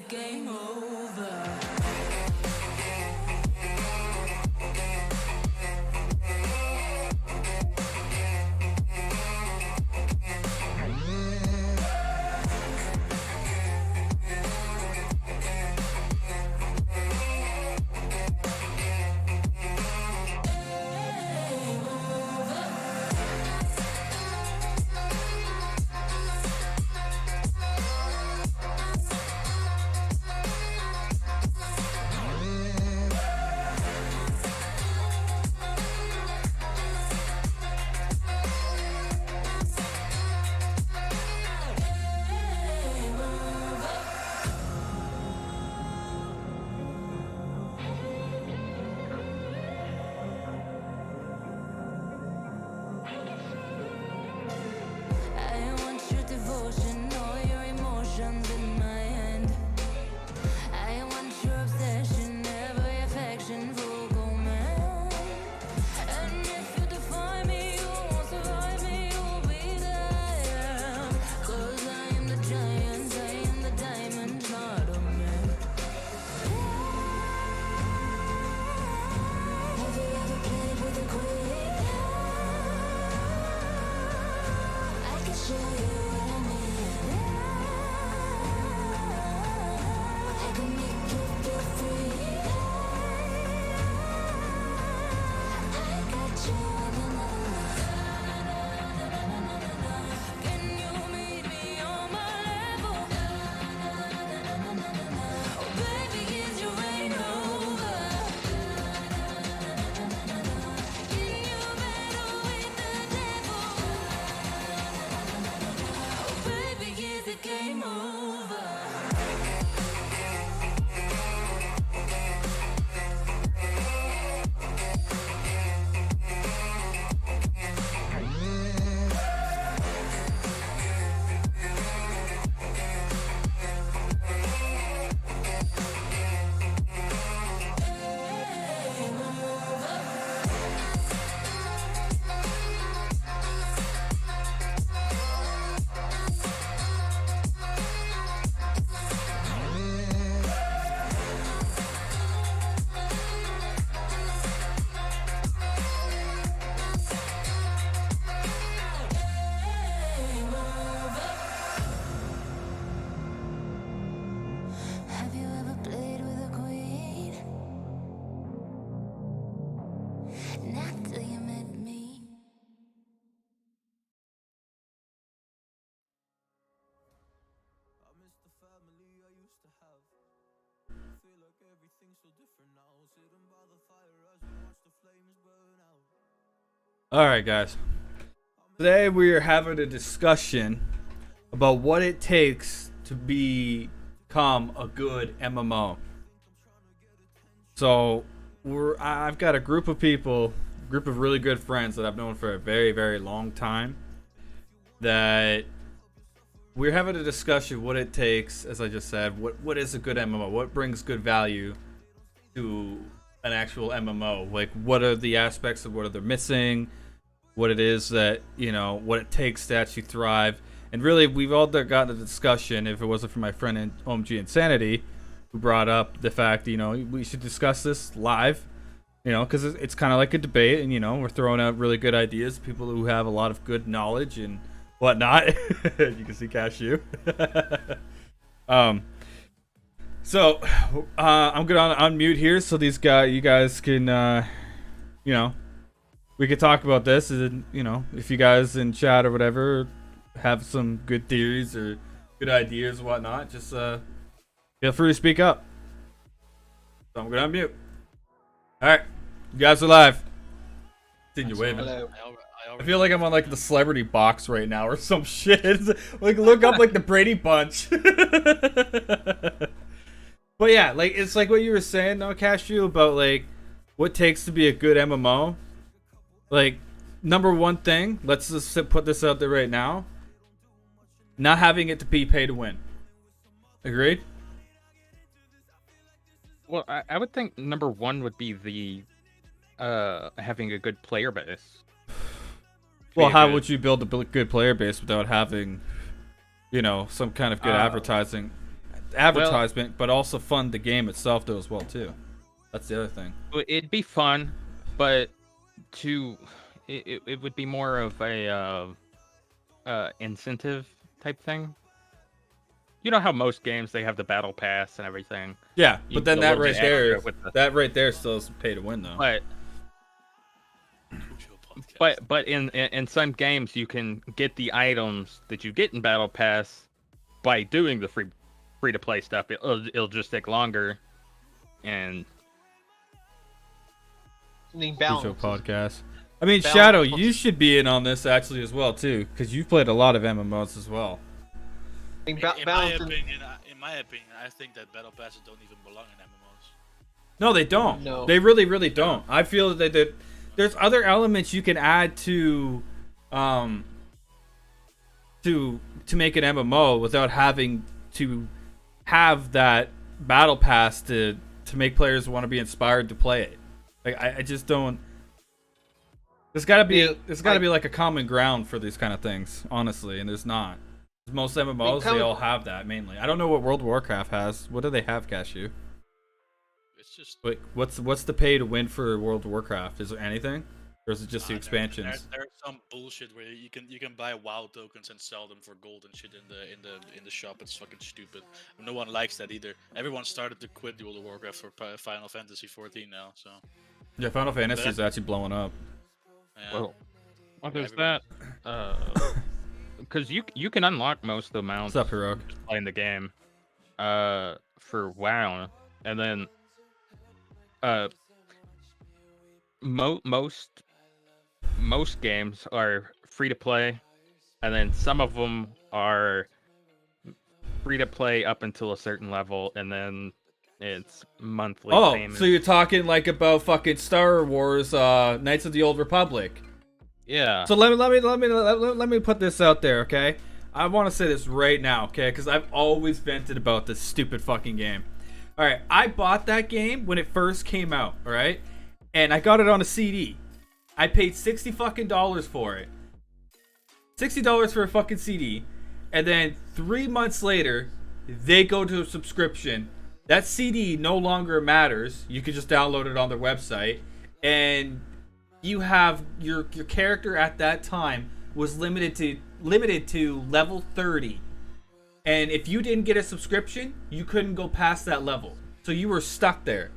it game over? I want your devotion, all your emotions in my hand. I want your obsession, every affection, vocal man. And if you define me, you won't survive me, you'll be there. 'Cause I am the giant, I am the diamond, not a man. Have you ever played with a queen? I can show you what I mean. I can make you feel free. I got you in the Can you meet me on my level? Oh baby, is your reign over? Can you battle with the devil? Oh baby, is it game over? Have you ever played with a queen? Not till you met me. I miss the family I used to have. Feel like everything's so different now. Sitting by the fire as we watch the flames burn out. Alright, guys. Today we are having a discussion about what it takes to become a good MMO. So, I've got a group of people, a group of really good friends that I've known for a very, very long time, that we're having a discussion what it takes, as I just said, what is a good MMO? What brings good value to an actual MMO? Like, what are the aspects of what are they missing? What it is that, you know, what it takes to actually thrive. And really, we've all gotten a discussion, if it wasn't for my friend in OMG Insanity, who brought up the fact, you know, we should discuss this live, you know, because it's kind of like a debate, and, you know, we're throwing out really good ideas, people who have a lot of good knowledge and whatnot. You can see Cashew. So, I'm gonna unmute here so you guys can, you know, we could talk about this, and, you know, if you guys in chat or whatever have some good theories or good ideas or whatnot, just feel free to speak up. So I'm gonna unmute. Alright, you guys are live. Seen you waving. I feel like I'm on like the celebrity box right now or some shit. Like, look up like the Brady Bunch. But yeah, like, it's like what you were saying, though, Cashew, about like what it takes to be a good MMO. Like, number one thing, let's just put this out there right now. Not having it to be pay to win. Agreed? Well, I would think number one would be the having a good player base. Well, how would you build a good player base without having, you know, some kind of good advertising? advertisement, but also fund the game itself though as well too. That's the other thing. It'd be fun, but it would be more of a incentive type thing. You know how most games they have the battle pass and everything. Yeah, You but then go that a little right bit there, extra with the- that right there still is pay to win though. But in some games you can get the items that you get in battle pass by doing the free to play stuff. It'll just take longer, and Something Crucial balance. podcast. I mean, Balance. Shadow, you should be in on this actually as well too, because you've played a lot of MMOs as well. In In my balance. opinion, I think that battle passes don't even belong in MMOs. No, they don't. No. They really, really don't. I feel that there's other elements you can add to make an MMO without having to have that battle pass to make players want to be inspired to play it. Like I just don't. There's gotta be like a common ground for these kind of things, honestly, and there's not. Most MMOs they all have that mainly. I don't know what World of Warcraft has. What do they have, Cashew? It's just Wait, what's the pay to win for World of Warcraft? Is there anything, or is it just the expansions? There's some bullshit where you can buy WoW tokens and sell them for gold and shit in the shop. It's fucking stupid. No one likes that either. Everyone started to quit World of Warcraft for Final Fantasy 14 now. So Yeah, Final Fantasy is actually blowing up. yeah. well, there's that. Because you can unlock most of the mounts What's up, Heroic? playing the game, for WoW, and then most games are free to play, and then some of them are free to play up until a certain level, and then it's monthly Oh, payment. so you're talking like about fucking Star Wars, Knights of the Old Republic. Yeah. So let me put this out there, okay? I want to say this right now, okay? Because I've always vented about this stupid fucking game. All right, I bought that game when it first came out, all right, and I got it on a CD. I paid $60 fucking for it. $60 for a fucking CD, and then 3 months later, they go to a subscription. That CD no longer matters. You can just download it on their website, and you have your character at that time was limited to level 30, and if you didn't get a subscription, you couldn't go past that level, so you were stuck there.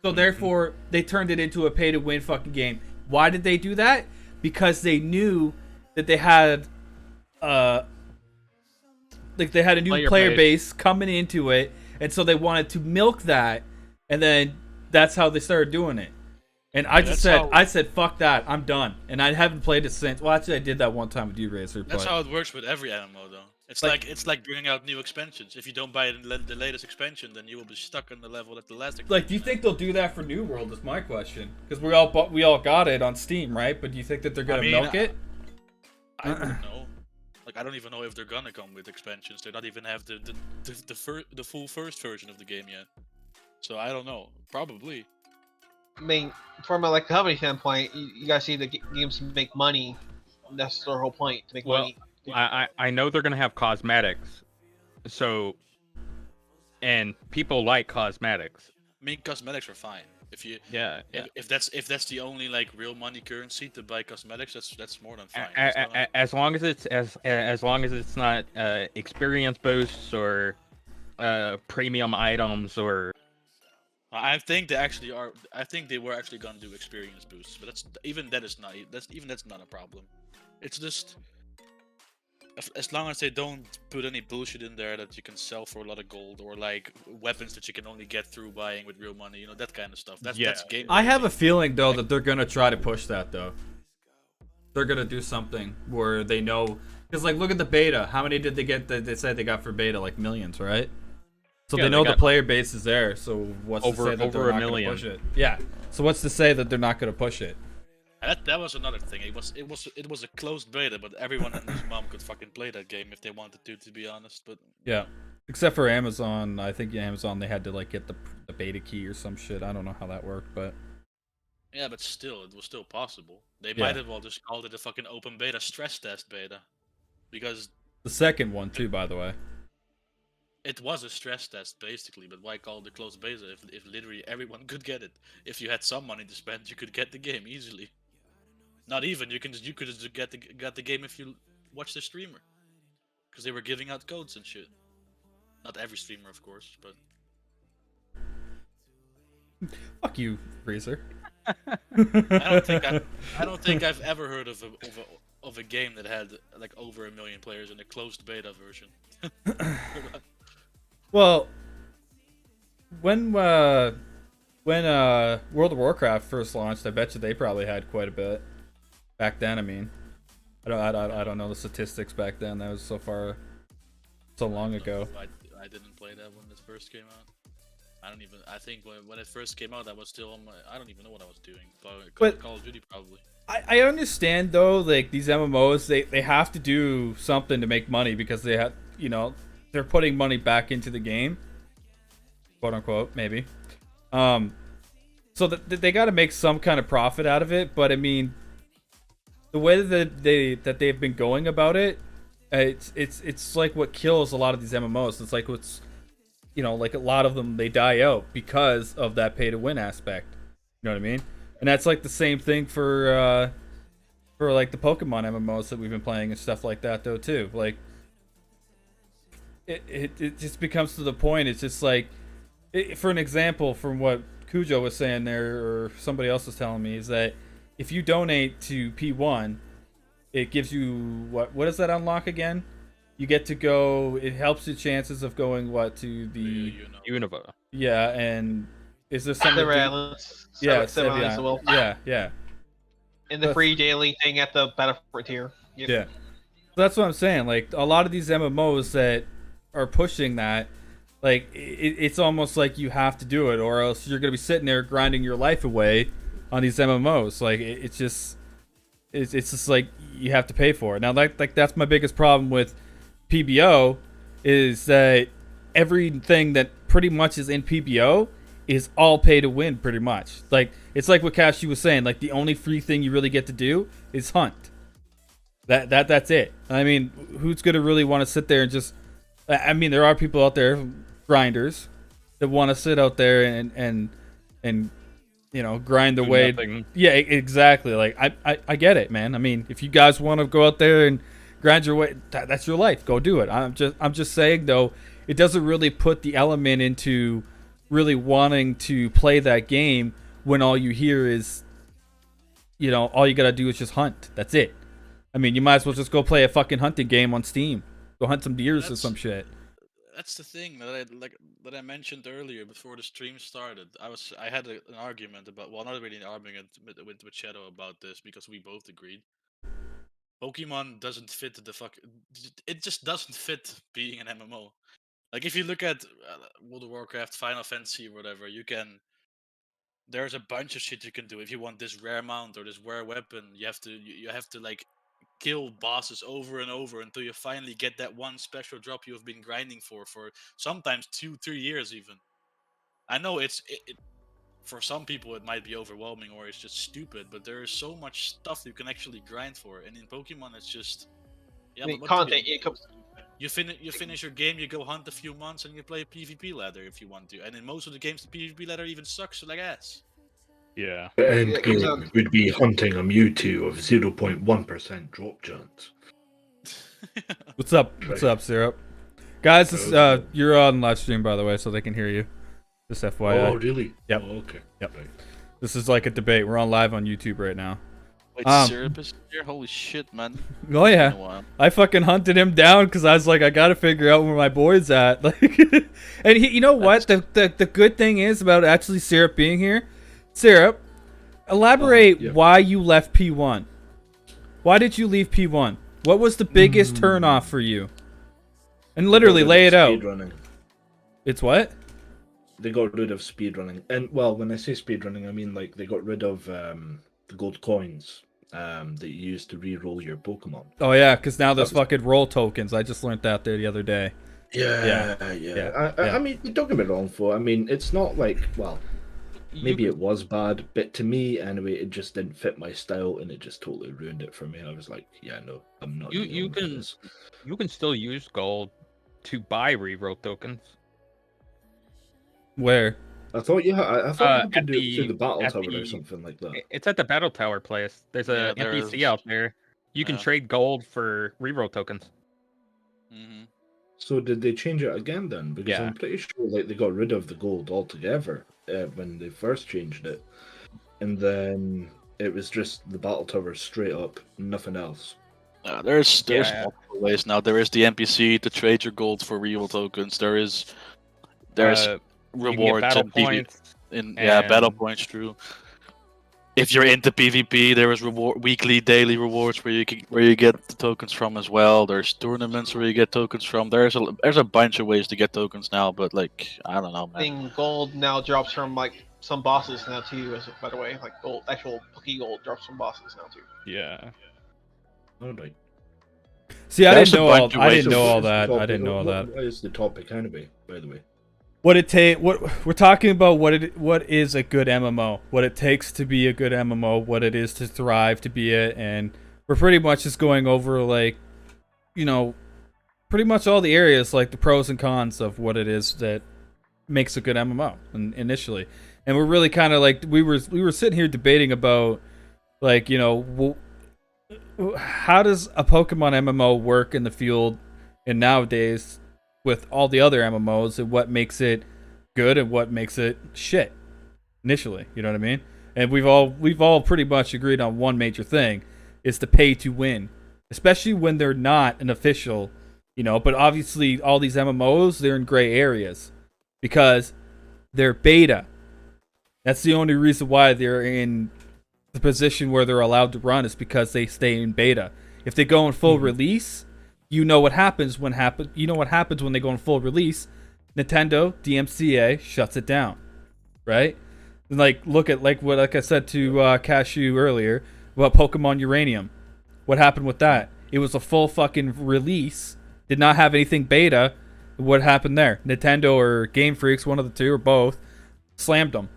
So therefore, they turned it into a pay to win fucking game. Why did they do that? Because they knew that they had a new player base coming into it, and so they wanted to milk that, and then that's how they started doing it. And I said, fuck that, I'm done. And I haven't played it since. Well, actually, I did that one time with you, Razor. That's how it works with every MMO, though. It's like bringing out new expansions. If you don't buy the latest expansion, then you will be stuck on the level that the last expansion. Like, do you think they'll do that for New World? Is my question. Because we all got it on Steam, right? But do you think that they're gonna milk it? I don't know. Like, I don't even know if they're gonna come with expansions. They don't even have the full first version of the game yet. So I don't know. Probably. I mean, from a company standpoint, you gotta see the games make money. That's their whole point, to make money. I know they're gonna have cosmetics, so, and people like cosmetics. I mean, cosmetics are fine. If you Yeah. if that's the only real money currency to buy cosmetics, that's more than fine. As long as it's as long as it's not experience boosts or premium items or. I think they actually are. I think they were actually gonna do experience boosts, but that's not a problem. It's just as long as they don't put any bullshit in there that you can sell for a lot of gold, or weapons that you can only get through buying with real money, that kind of stuff. That's game. I have a feeling though that they're gonna try to push that though. They're gonna do something where they know, because look at the beta. How many did they get? That they said they got for beta? Millions, right? So they know the player base is there. So what's to say that they're not gonna push it? Yeah. So what's to say that they're not gonna push it? That was another thing. It was a closed beta, but everyone and his mom could fucking play that game if they wanted to be honest. But yeah, except for Amazon. I think Amazon they had to get the beta key or some shit. I don't know how that worked, but yeah, but still, it was still possible. They might have well just called it a fucking open beta stress test beta, because the second one too, by the way. it was a stress test basically. But why call it a closed beta if literally everyone could get it? If you had some money to spend, you could get the game easily. Not even you could just get the game if you watch the streamer, because they were giving out codes and shit. Not every streamer, of course, but Fuck you, Freezer. I don't think I've ever heard of a game that had like over 1 million players in a closed beta version. Well, when World of Warcraft first launched, I bet you they probably had quite a bit back then. I mean, I don't know the statistics back then. That was so long ago. I didn't play that when it first came out. I think when it first came out, I was still on my. I don't even know what I was doing. But Call of Duty probably. I understand though, like these MMOs, they have to do something to make money because they have, they're putting money back into the game, quote unquote, maybe. So that they got to make some kind of profit out of it. But I mean, the way that they've been going about it, it's like what kills a lot of these MMOs. It's like what's, like a lot of them, they die out because of that pay to win aspect. You know what I mean? And that's like the same thing for like the Pokemon MMOs that we've been playing and stuff like that though too. Like it just becomes to the point. It's just like, for an example, from what Cujo was saying there, or somebody else was telling me, is that if you donate to P1, it gives you what does that unlock again? You get to go. It helps your chances of going to the Unova. Yeah, and is there something? Yeah, Sevian. well. Yeah. And the free daily thing at the Battle Frontier. Yep. Yeah. So that's what I'm saying. Like a lot of these MMOs that are pushing that, like it's almost like you have to do it, or else you're gonna be sitting there grinding your life away on these MMOs. Like it's just like you have to pay for it. Now, like that's my biggest problem with PBO, is that everything that pretty much is in PBO is all pay to win, pretty much. Like it's like what Cashew was saying. Like the only free thing you really get to do is hunt. That's it. I mean, who's gonna really want to sit there and just? I mean, there are people out there, grinders, that want to sit out there and grind the way. Nothing. Yeah, exactly. Like I get it, man. I mean, if you guys want to go out there and grind your way, that's your life. Go do it. I'm just saying though, it doesn't really put the element into really wanting to play that game when all you hear is, all you gotta do is just hunt. That's it. I mean, you might as well just go play a fucking hunting game on Steam. Go hunt some deers or some shit. That's the thing that I mentioned earlier before the stream started. I had an argument about, well, not really an argument with Shadow about this, because we both agreed. Pokemon doesn't fit it just doesn't fit being an MMO. Like if you look at World of Warcraft, Final Fantasy, or whatever, there's a bunch of shit you can do. If you want this rare mount or this rare weapon, you have to like kill bosses over and over until you finally get that one special drop you have been grinding for sometimes 2-3 years even. I know it for some people it might be overwhelming or it's just stupid, but there is so much stuff you can actually grind for, and in Pokemon it's just Content. You finish your game, you go hunt a few months, and you play a PvP ladder if you want to. And in most of the games, the PvP ladder even sucks like ass. Yeah. The end game would be hunting a Mewtwo of 0.1% drop chance. What's up? What's up, Syrup? Guys, you're on live stream, by the way, so they can hear you. Just FYI. Oh, really? Yep. Oh, okay. Yep. Right. This is like a debate. We're on live on YouTube right now. Wait, Syrup is here? Holy shit, man. Oh yeah, I fucking hunted him down because I was like, I gotta figure out where my boy's at. Like, and you know what? The good thing is about actually Syrup being here. Syrup, elaborate why you left P1. Why did you leave P1? What was the biggest turnoff for you? And literally lay it out. Speedrunning. It's what? They got rid of speedrunning. And, well, when I say speedrunning, I mean, like, they got rid of the gold coins that you use to re-roll your Pokemon. Oh, yeah, because now there's fucking roll tokens. I just learned that there the other day. Yeah. I mean, don't get me wrong, I mean, it's not like, well, maybe it was bad, but to me, anyway, it just didn't fit my style, and it just totally ruined it for me. I was like, yeah, no, I'm not. You can still use gold to buy reroll tokens. Where? I thought I thought you At could do it through the the battle at tower or the something like that. it's at the battle tower place. There's Yeah, a there NPC is. out there. You can Yeah. trade gold for reroll tokens. Mm-hmm. So did they change it again then? Because Yeah. I'm pretty sure like they got rid of the gold altogether when they first changed it, and then it was just the battle tower straight up, nothing else. There's Yeah. multiple ways now. There is the NPC to trade your gold for real tokens. There's You can get rewards battle in PvP. points. Battle and- points, true. If you're into PvP, there is weekly, daily rewards where you get the tokens from as well. There's tournaments where you get tokens from. There's a bunch of ways to get tokens now, but like I don't know, I man. think gold now drops from like some bosses now too. By the way, like gold, actual Poké Gold drops from bosses now too. Yeah. All right. See, I There's didn't a know all. bunch of I ways didn't to know all What is the that. I topic- didn't know all that. What is the topic anyway? By the way. What we're talking about what is a good MMO, what it takes to be a good MMO, what it is to thrive to be it, and we're pretty much just going over like, pretty much all the areas, like the pros and cons of what it is that makes a good MMO initially. And we're really kind of like we were sitting here debating about like, how does a Pokemon MMO work in the field and nowadays with all the other MMOs, and what makes it good and what makes it shit initially, you know what I mean? And we've all pretty much agreed on one major thing, is to pay to win, especially when they're not an official, but obviously all these MMOs, they're in gray areas because they're beta. That's the only reason why they're in the position where they're allowed to run, is because they stay in beta. If they go in full release, what happens when they go in full release. Nintendo DMCA shuts it down, right? And look at like I said to Cashew earlier about Pokemon Uranium. What happened with that? It was a full fucking release, did not have anything beta. What happened there? Nintendo or Game Freaks, one of the two or both, slammed them.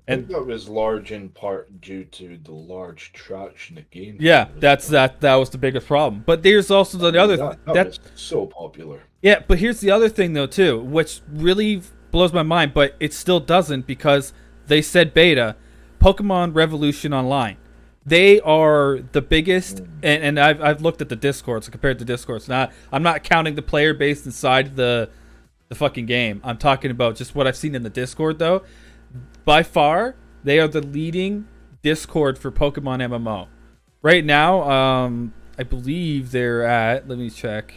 I think that was large in part due to the large traction the game. Yeah, that was the biggest problem. But there's also the other that was so popular. Yeah, but here's the other thing though too, which really blows my mind, but it still doesn't because they said beta. Pokemon Revolution Online, they are the biggest, and I've looked at the Discords compared to Discords. I'm not counting the player base inside the fucking game. I'm talking about just what I've seen in the Discord though. By far, they are the leading Discord for Pokemon MMO. Right now, I believe they're at, let me check.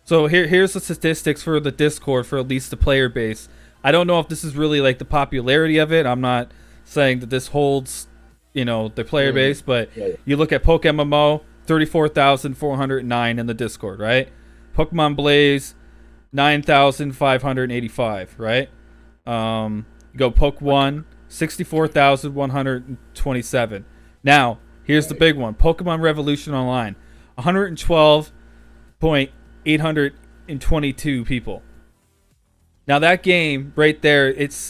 So here's the statistics for the Discord for at least the player base. I don't know if this is really like the popularity of it. I'm not saying that this holds, the player base, but you look at PokeMMO, 34,409 in the Discord, right? Pokemon Blaze, 9,585, right? Go Poke 1, 64,127. Now, here's the big one. Pokemon Revolution Online, 112,822 people. Now that game right there, it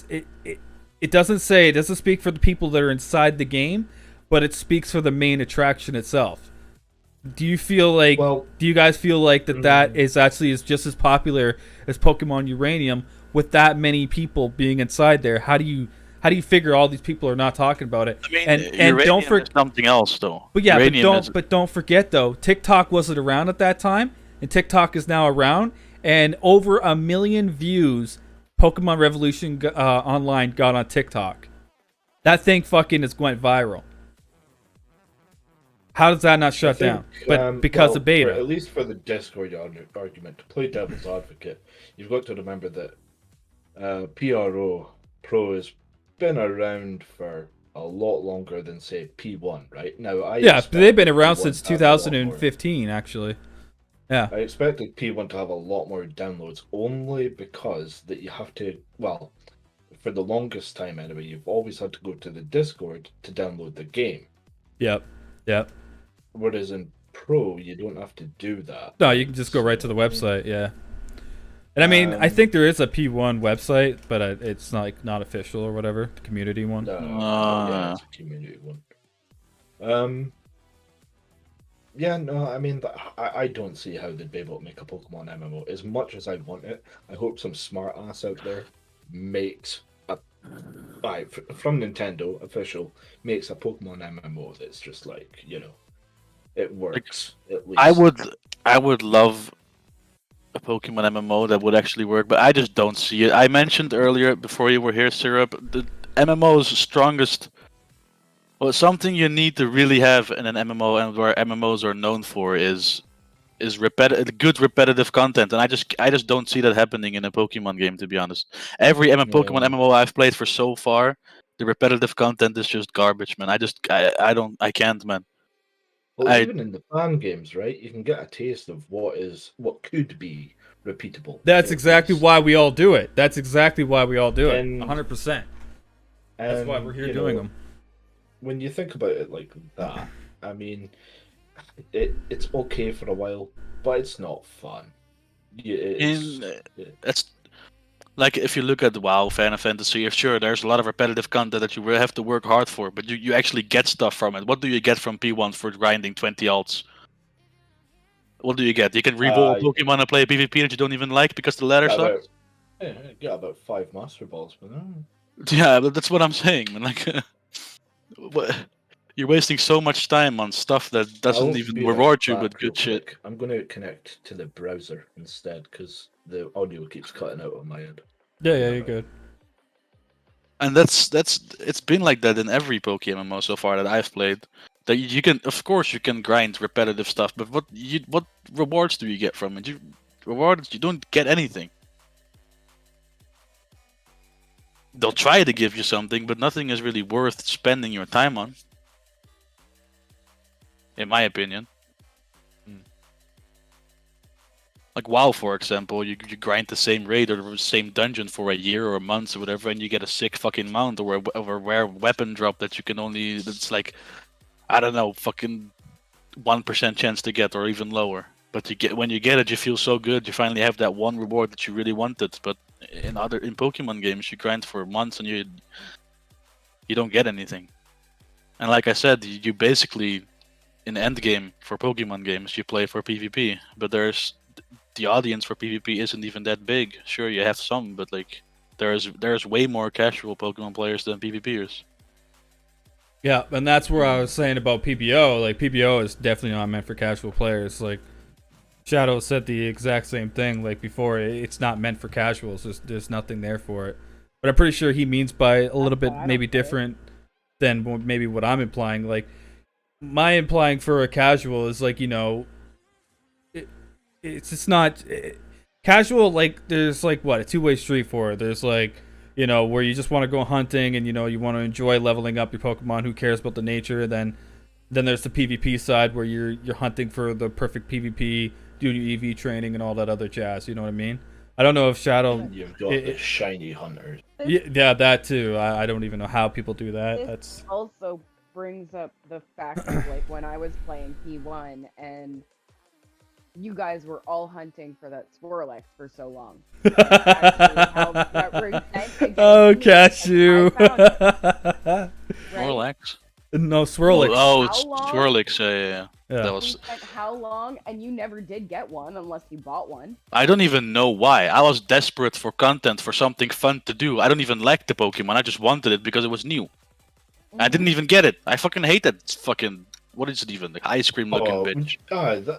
doesn't speak for the people that are inside the game, but it speaks for the main attraction itself. Do you feel like do you guys feel like that is actually just as popular as Pokemon Uranium? With that many people being inside there, how do you figure all these people are not talking about it? I mean, and don't forget something else though. But yeah, Uranium but don't forget though, TikTok wasn't around at that time, and TikTok is now around, and over 1 million views Pokemon Revolution Online got on TikTok. That thing fucking went viral. How does that not shut down? But because of beta. At least for the Discord argument, to play devil's advocate, you've got to remember that Pro has been around for a lot longer than say P1, right? Now, they've been around P1 since to have a lot 2015, actually. Yeah, I expected P1 to have a lot more downloads, only because that you have to. Well, for the longest time anyway, you've always had to go to the Discord to download the game. Yep. Whereas in Pro, you don't have to do that. No, you can just go right to the website. Yeah. And I mean, I think there is a P1 website, but it's not official or whatever, the community one. Yeah, it's a community one. Yeah, no, I mean, I don't see how they'd be able to make a Pokemon MMO. As much as I want it, I hope some smart ass out there makes from Nintendo official makes a Pokemon MMO that's just like, it works at least. I would love a Pokemon MMO that would actually work, but I just don't see it. I mentioned earlier before you were here, Syrup, the MMO's strongest. Well, something you need to really have in an MMO, and where MMOs are known for is good repetitive content, and I just don't see that happening in a Pokemon game, to be honest. Every Pokemon Yeah. MMO I've played for so far, the repetitive content is just garbage, man. I can't, man. Well, I even in the fan games, right? You can get a taste of what could be repeatable. That's at exactly least. why we all do it. That's exactly why we all do it. And- 100%. That's why we're here doing them. When you think about it like that, I mean, it's okay for a while, but it's not fun. It's like if you look at WoW, Final Fantasy, sure, there's a lot of repetitive content that you will have to work hard for, but you actually get stuff from it. What do you get from P1 for grinding 20 alts? What do you get? You can reroll Pokemon and play a PvP that you don't even like because the ladder sucks? Got about 5 Master Balls, but Yeah, but that's what I'm saying, man. Like, you're wasting so much time on stuff that I doesn't won't even be reward you back with real good shit. quick. I'm going to connect to the browser instead because the audio keeps cutting out on my end. Yeah, you're good. And that's it's been like that in every Pokemon MMO so far that I've played. That you can, of course, you can grind repetitive stuff, but what rewards do you get from it? You don't get anything. They'll try to give you something, but nothing is really worth spending your time on. In my opinion. Like WoW, for example, you grind the same raid or the same dungeon for a year or months or whatever, and you get a sick fucking mount or a rare weapon drop that you can only, that's like, I don't know, fucking 1% chance to get or even lower. But when you get it, you feel so good. You finally have that one reward that you really wanted. But in Pokemon games, you grind for months and you don't get anything. And like I said, you basically, in endgame for Pokemon games, you play for PvP. But the audience for PvP isn't even that big. Sure, you have some, but like there's way more casual Pokemon players than PvPers. Yeah, and that's where I was saying about PBO. Like, PBO is definitely not meant for casual players. Like, Shadow said the exact same thing. Like, before, it's not meant for casuals. There's nothing there for it. But I'm pretty sure he means by a little bit maybe different than maybe what I'm implying. Like, my implying for a casual is like, it's not casual. Like, there's like what, a two-way street for it. There's like, where you just want to go hunting and you want to enjoy leveling up your Pokemon. Who cares about the nature? Then there's the PvP side where you're hunting for the perfect PvP, doing your EV training and all that other jazz. You know what I mean? I don't know if Shadow. You've got the shiny hunters. Yeah, that too. I don't even know how people do that. This also brings up the fact of like when I was playing P1 and you guys were all hunting for that Swirlex for so long. Oh, Cashew. Swirlex? No, Swirlix. Oh, Swirlix. Yeah. That was. How long? And you never did get one unless you bought one. I don't even know why. I was desperate for content, for something fun to do. I don't even like the Pokemon. I just wanted it because it was new. I didn't even get it. I fucking hate that fucking. What is it even? The ice cream looking bitch.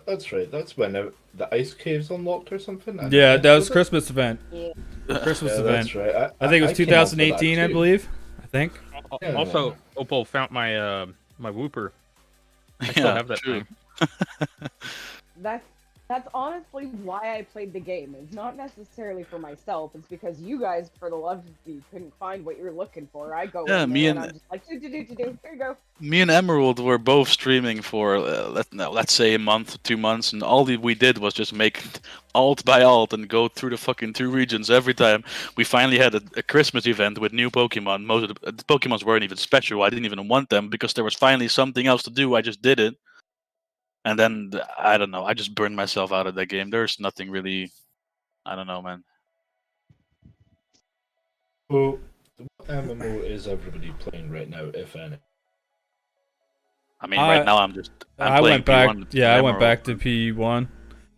That's right. That's when the ice caves unlocked or something. Yeah, that was Christmas event. Yeah. Christmas event. That's right. I think it was 2018, I believe. I think. Yeah. Also, Opal found my my Wooper. I still have that thing. That's honestly why I played the game. It's not necessarily for myself. It's because you guys, for the love of you, couldn't find what you're looking for. I go in there and I'm just like, do. Here you go. Me and Emerald were both streaming for let's say a month, 2 months, and all we did was just make alt by alt and go through the fucking 2 regions every time. We finally had a Christmas event with new Pokemon. Most of the Pokemons weren't even special. I didn't even want them because there was finally something else to do. I just did it. And then, I don't know, I just burned myself out of that game. There's nothing really, I don't know, man. Well, what MMO is everybody playing right now, if any? I mean, right now I'm I playing went back. P1. Yeah, I went back to P1.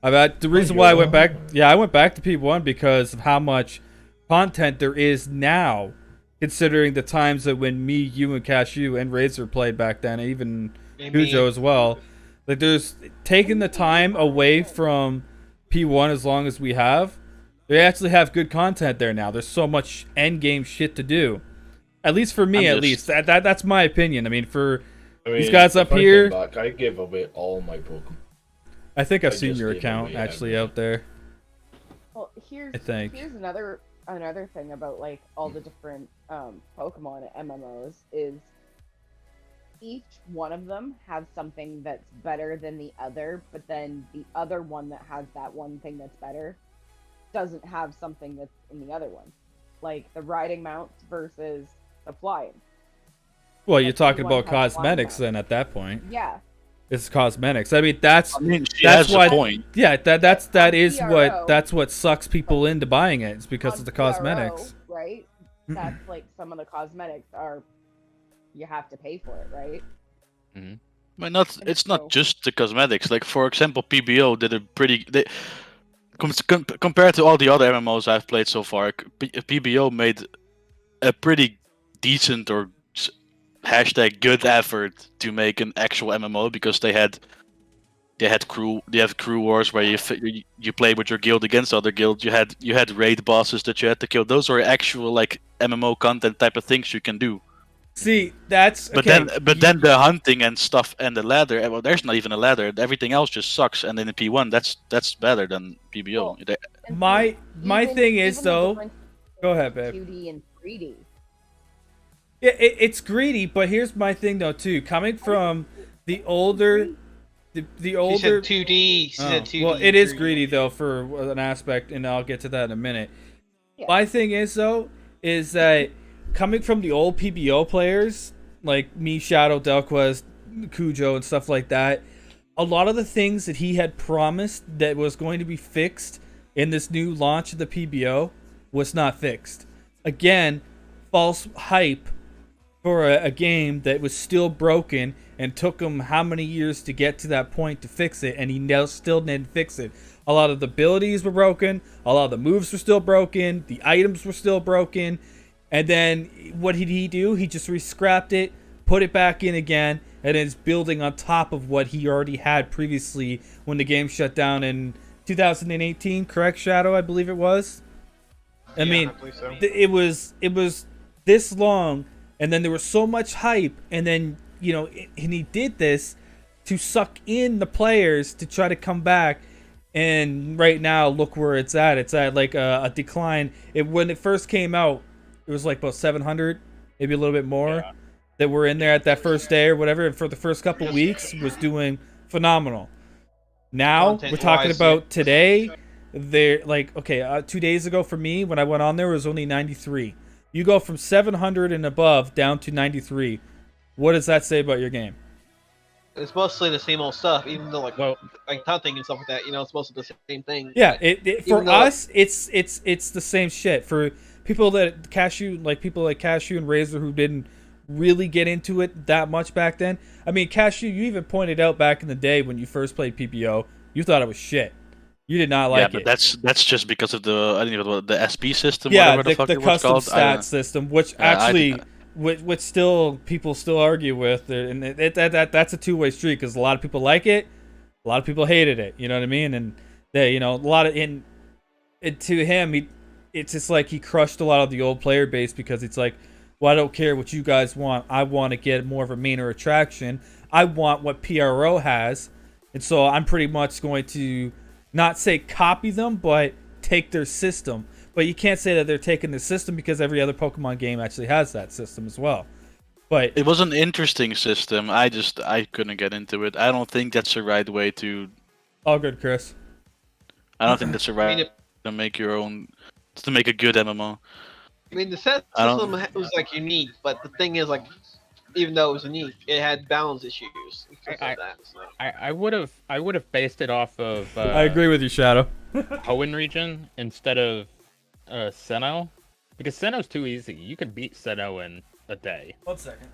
The reason why I went back. Yeah, I went back to P1 because of how much content there is now, considering the times that when me, you, and Cashew and Razor played back then, even Cujo as well. Like, there's taking the time away from P1 as long as we have. They actually have good content there now. There's so much end game shit to do. At least for me, that's my opinion. I mean, these guys up here. I gave away all my Pokemon. I think I've seen your account actually out there. Well, here's another thing about like all the different Pokemon MMOs is each one of them has something that's better than the other, but then the other one that has that one thing that's better doesn't have something that's in the other one, like the riding mounts versus the flying. Well, you're talking about cosmetics then at that point. Yeah. It's cosmetics. I mean, that's why. Point. Yeah, that's what sucks people into buying it. It's because of the cosmetics. Right? That's like some of the cosmetics are you have to pay for it, right? Mm-hmm. But it's not just the cosmetics. Like for example, PBO did a pretty compared to all the other MMOs I've played so far. PBO made a pretty decent or #good effort to make an actual MMO because they have crew wars where you play with your guild against other guilds. You had raid bosses that you had to kill. Those are actual like MMO content type of things you can do. See, that's okay. But then the hunting and stuff and the ladder. Well, there's not even a ladder. Everything else just sucks. And then in P1, that's better than PBO. Well, my thing is though. Go ahead, babe. 2D and 3D. Yeah, it's greedy, but here's my thing though too. Coming from the older, the older. She said 2D. She said 2D. Well, it is greedy though for an aspect, and I'll get to that in a minute. Yeah. My thing is though, is that coming from the old PBO players like me, Shadow, Delquest, Cujo, and stuff like that, a lot of the things that he had promised that was going to be fixed in this new launch of the PBO was not fixed. Again, false hype for a game that was still broken and took him how many years to get to that point to fix it, and he still didn't fix it. A lot of the abilities were broken, a lot of the moves were still broken, the items were still broken, and then what did he do? He just re-scrapped it, put it back in again, and it's building on top of what he already had previously when the game shut down in 2018, correct, Shadow? I believe it was. I mean, I believe so. It was this long. And then there was so much hype, and then, and he did this to suck in the players to try to come back. And right now, look where it's at. It's at like a decline. When it first came out, it was like about 700, maybe a little bit more, that were in there at that first day or whatever. And for the first couple weeks, was doing phenomenal. Now we're talking about today. They're like 2 days ago for me when I went on there it was only 93. You go from 700 and above down to 93. What does that say about your game? It's mostly the same old stuff, even though like hunting and stuff like that. It's mostly the same thing. Yeah, for us, it's the same shit. For people that people like Cashew and Razor who didn't really get into it that much back then. I mean, Cashew, you even pointed out back in the day when you first played PPO, you thought it was shit. You did not like it. Yeah, but that's just because of the SP system. Yeah, whatever the custom stat system, which which still people still argue with, and that's a two-way street because a lot of people like it, a lot of people hated it. You know what I mean? And a lot of to him, it's just like he crushed a lot of the old player base because it's like, well, I don't care what you guys want. I want to get more of a mainer attraction. I want what PRO has, and so I'm pretty much going to not say copy them, but take their system. But you can't say that they're taking the system because every other Pokemon game actually has that system as well. But it was an interesting system. I couldn't get into it. I don't think that's the right way to. All good, Chris. I don't think that's the right to make your own to make a good MMO. I mean, the set system was like unique, but the thing is like, even though it was unique, it had balance issues. I would have based it off of. I agree with you, Shadow. Hoenn region instead of Sinnoh, because Sinnoh's too easy. You can beat Sinnoh in a day. 1 second.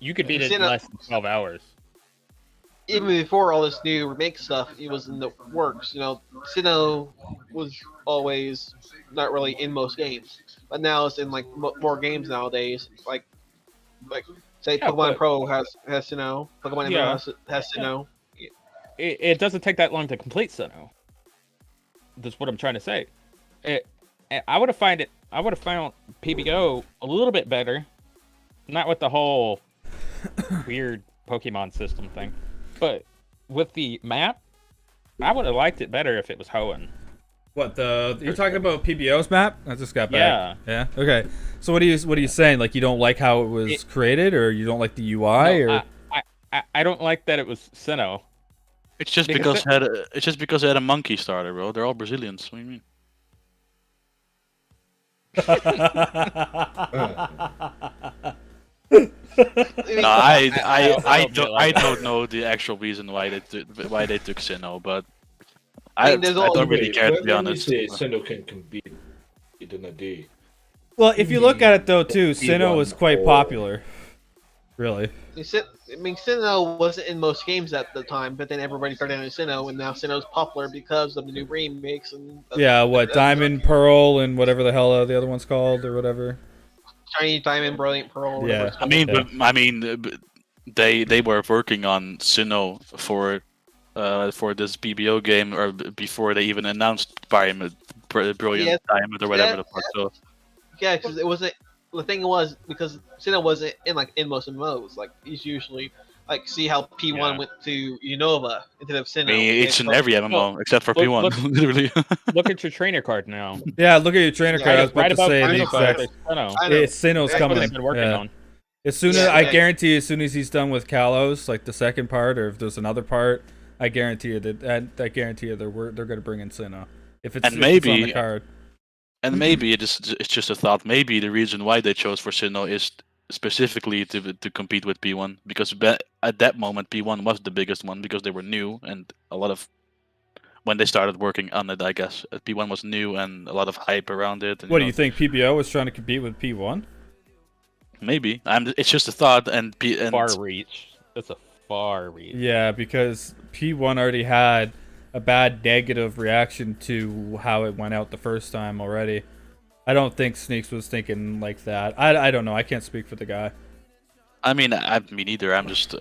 You could beat it in Sinnoh- less than 12 hours. Even before all this new remake stuff, it was in the works. You know, Sinnoh was always not really in most games, but now it's in like more games nowadays. Like say Yeah, Pokemon but- Pro has Sinnoh, Pokemon Emerald has Sinnoh. It doesn't take that long to complete Sinnoh. That's what I'm trying to say. I would have found PBO a little bit better, not with the whole weird Pokemon system thing, but with the map, I would have liked it better if it was Hoenn. What you're talking about PBO's map? I just got back. Yeah. Okay. So what are you saying? Like you don't like how it was created, or you don't like the UI, No, or I don't like that it was Sinnoh. It's just because it had a monkey starter, bro. They're all Brazilians. What do you mean? No, I don't know the actual reason why they took Sinnoh, but I don't really care, to be honest. When you say Sinnoh can compete in a day. Well, if you look at it though, too, Sinnoh was quite popular. Really. I mean, Sinnoh wasn't in most games at the time, but then everybody started on Sinnoh, and now Sinnoh's popular because of the new remakes and. Yeah, what Diamond, Pearl, and whatever the hell the other one's called, or whatever. Shiny Diamond, Brilliant Pearl. Yeah. I mean, they were working on Sinnoh for this PBO game, or before they even announced Brilliant Diamond or whatever the fuck. So. Yeah, because it wasn't. The thing was, because Sinnoh wasn't in most MMOs. Like he's usually see how P1 went to Unova instead of Sinnoh. I mean, it's in every MMO except for P1, literally. Look at your trainer card now. Yeah, look at your trainer card. I was about to say the exact. Sinnoh's coming. What they've been working on. As soon as I guarantee, as soon as he's done with Kalos, like the second part, or if there's another part, I guarantee you that they're going to bring in Sinnoh. If it's on the card. And maybe it's just a thought. Maybe the reason why they chose for Sinnoh is specifically to compete with P1, because at that moment P1 was the biggest one because they were new, and a lot of when they started working on it, I guess P1 was new and a lot of hype around it. And, what do you think? PBO was trying to compete with P1? Maybe. It's just a thought, and far reach. That's a far reach. Yeah, because P1 already had a bad negative reaction to how it went out the first time already. I don't think Sneaks was thinking like that. I don't know. I can't speak for the guy. I mean, me neither. I'm just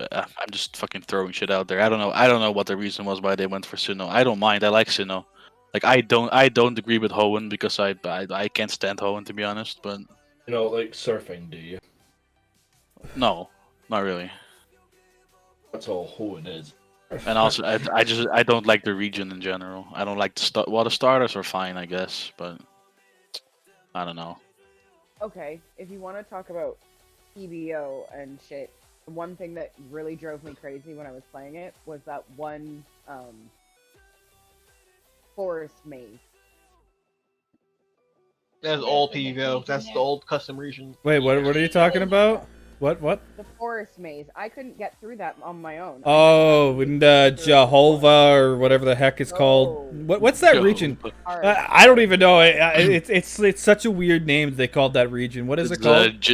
fucking throwing shit out there. I don't know what the reason was why they went for Sinnoh. I don't mind. I like Sinnoh. Like I don't agree with Hoenn because I can't stand Hoenn, to be honest. But you know, like surfing, do you? No, not really. That's all Hoenn is. And also, I don't like the region in general. I don't like the starters are fine, I guess, but I don't know. Okay, if you want to talk about PBO and shit, the one thing that really drove me crazy when I was playing it was that one forest maze. That's old PBO. That's the old custom region. Wait, what are you talking about? What? The forest maze. I couldn't get through that on my own. Oh, in Jehovah or whatever the heck it's called. What's that region? I don't even know. It's such a weird name they called that region. What is it called?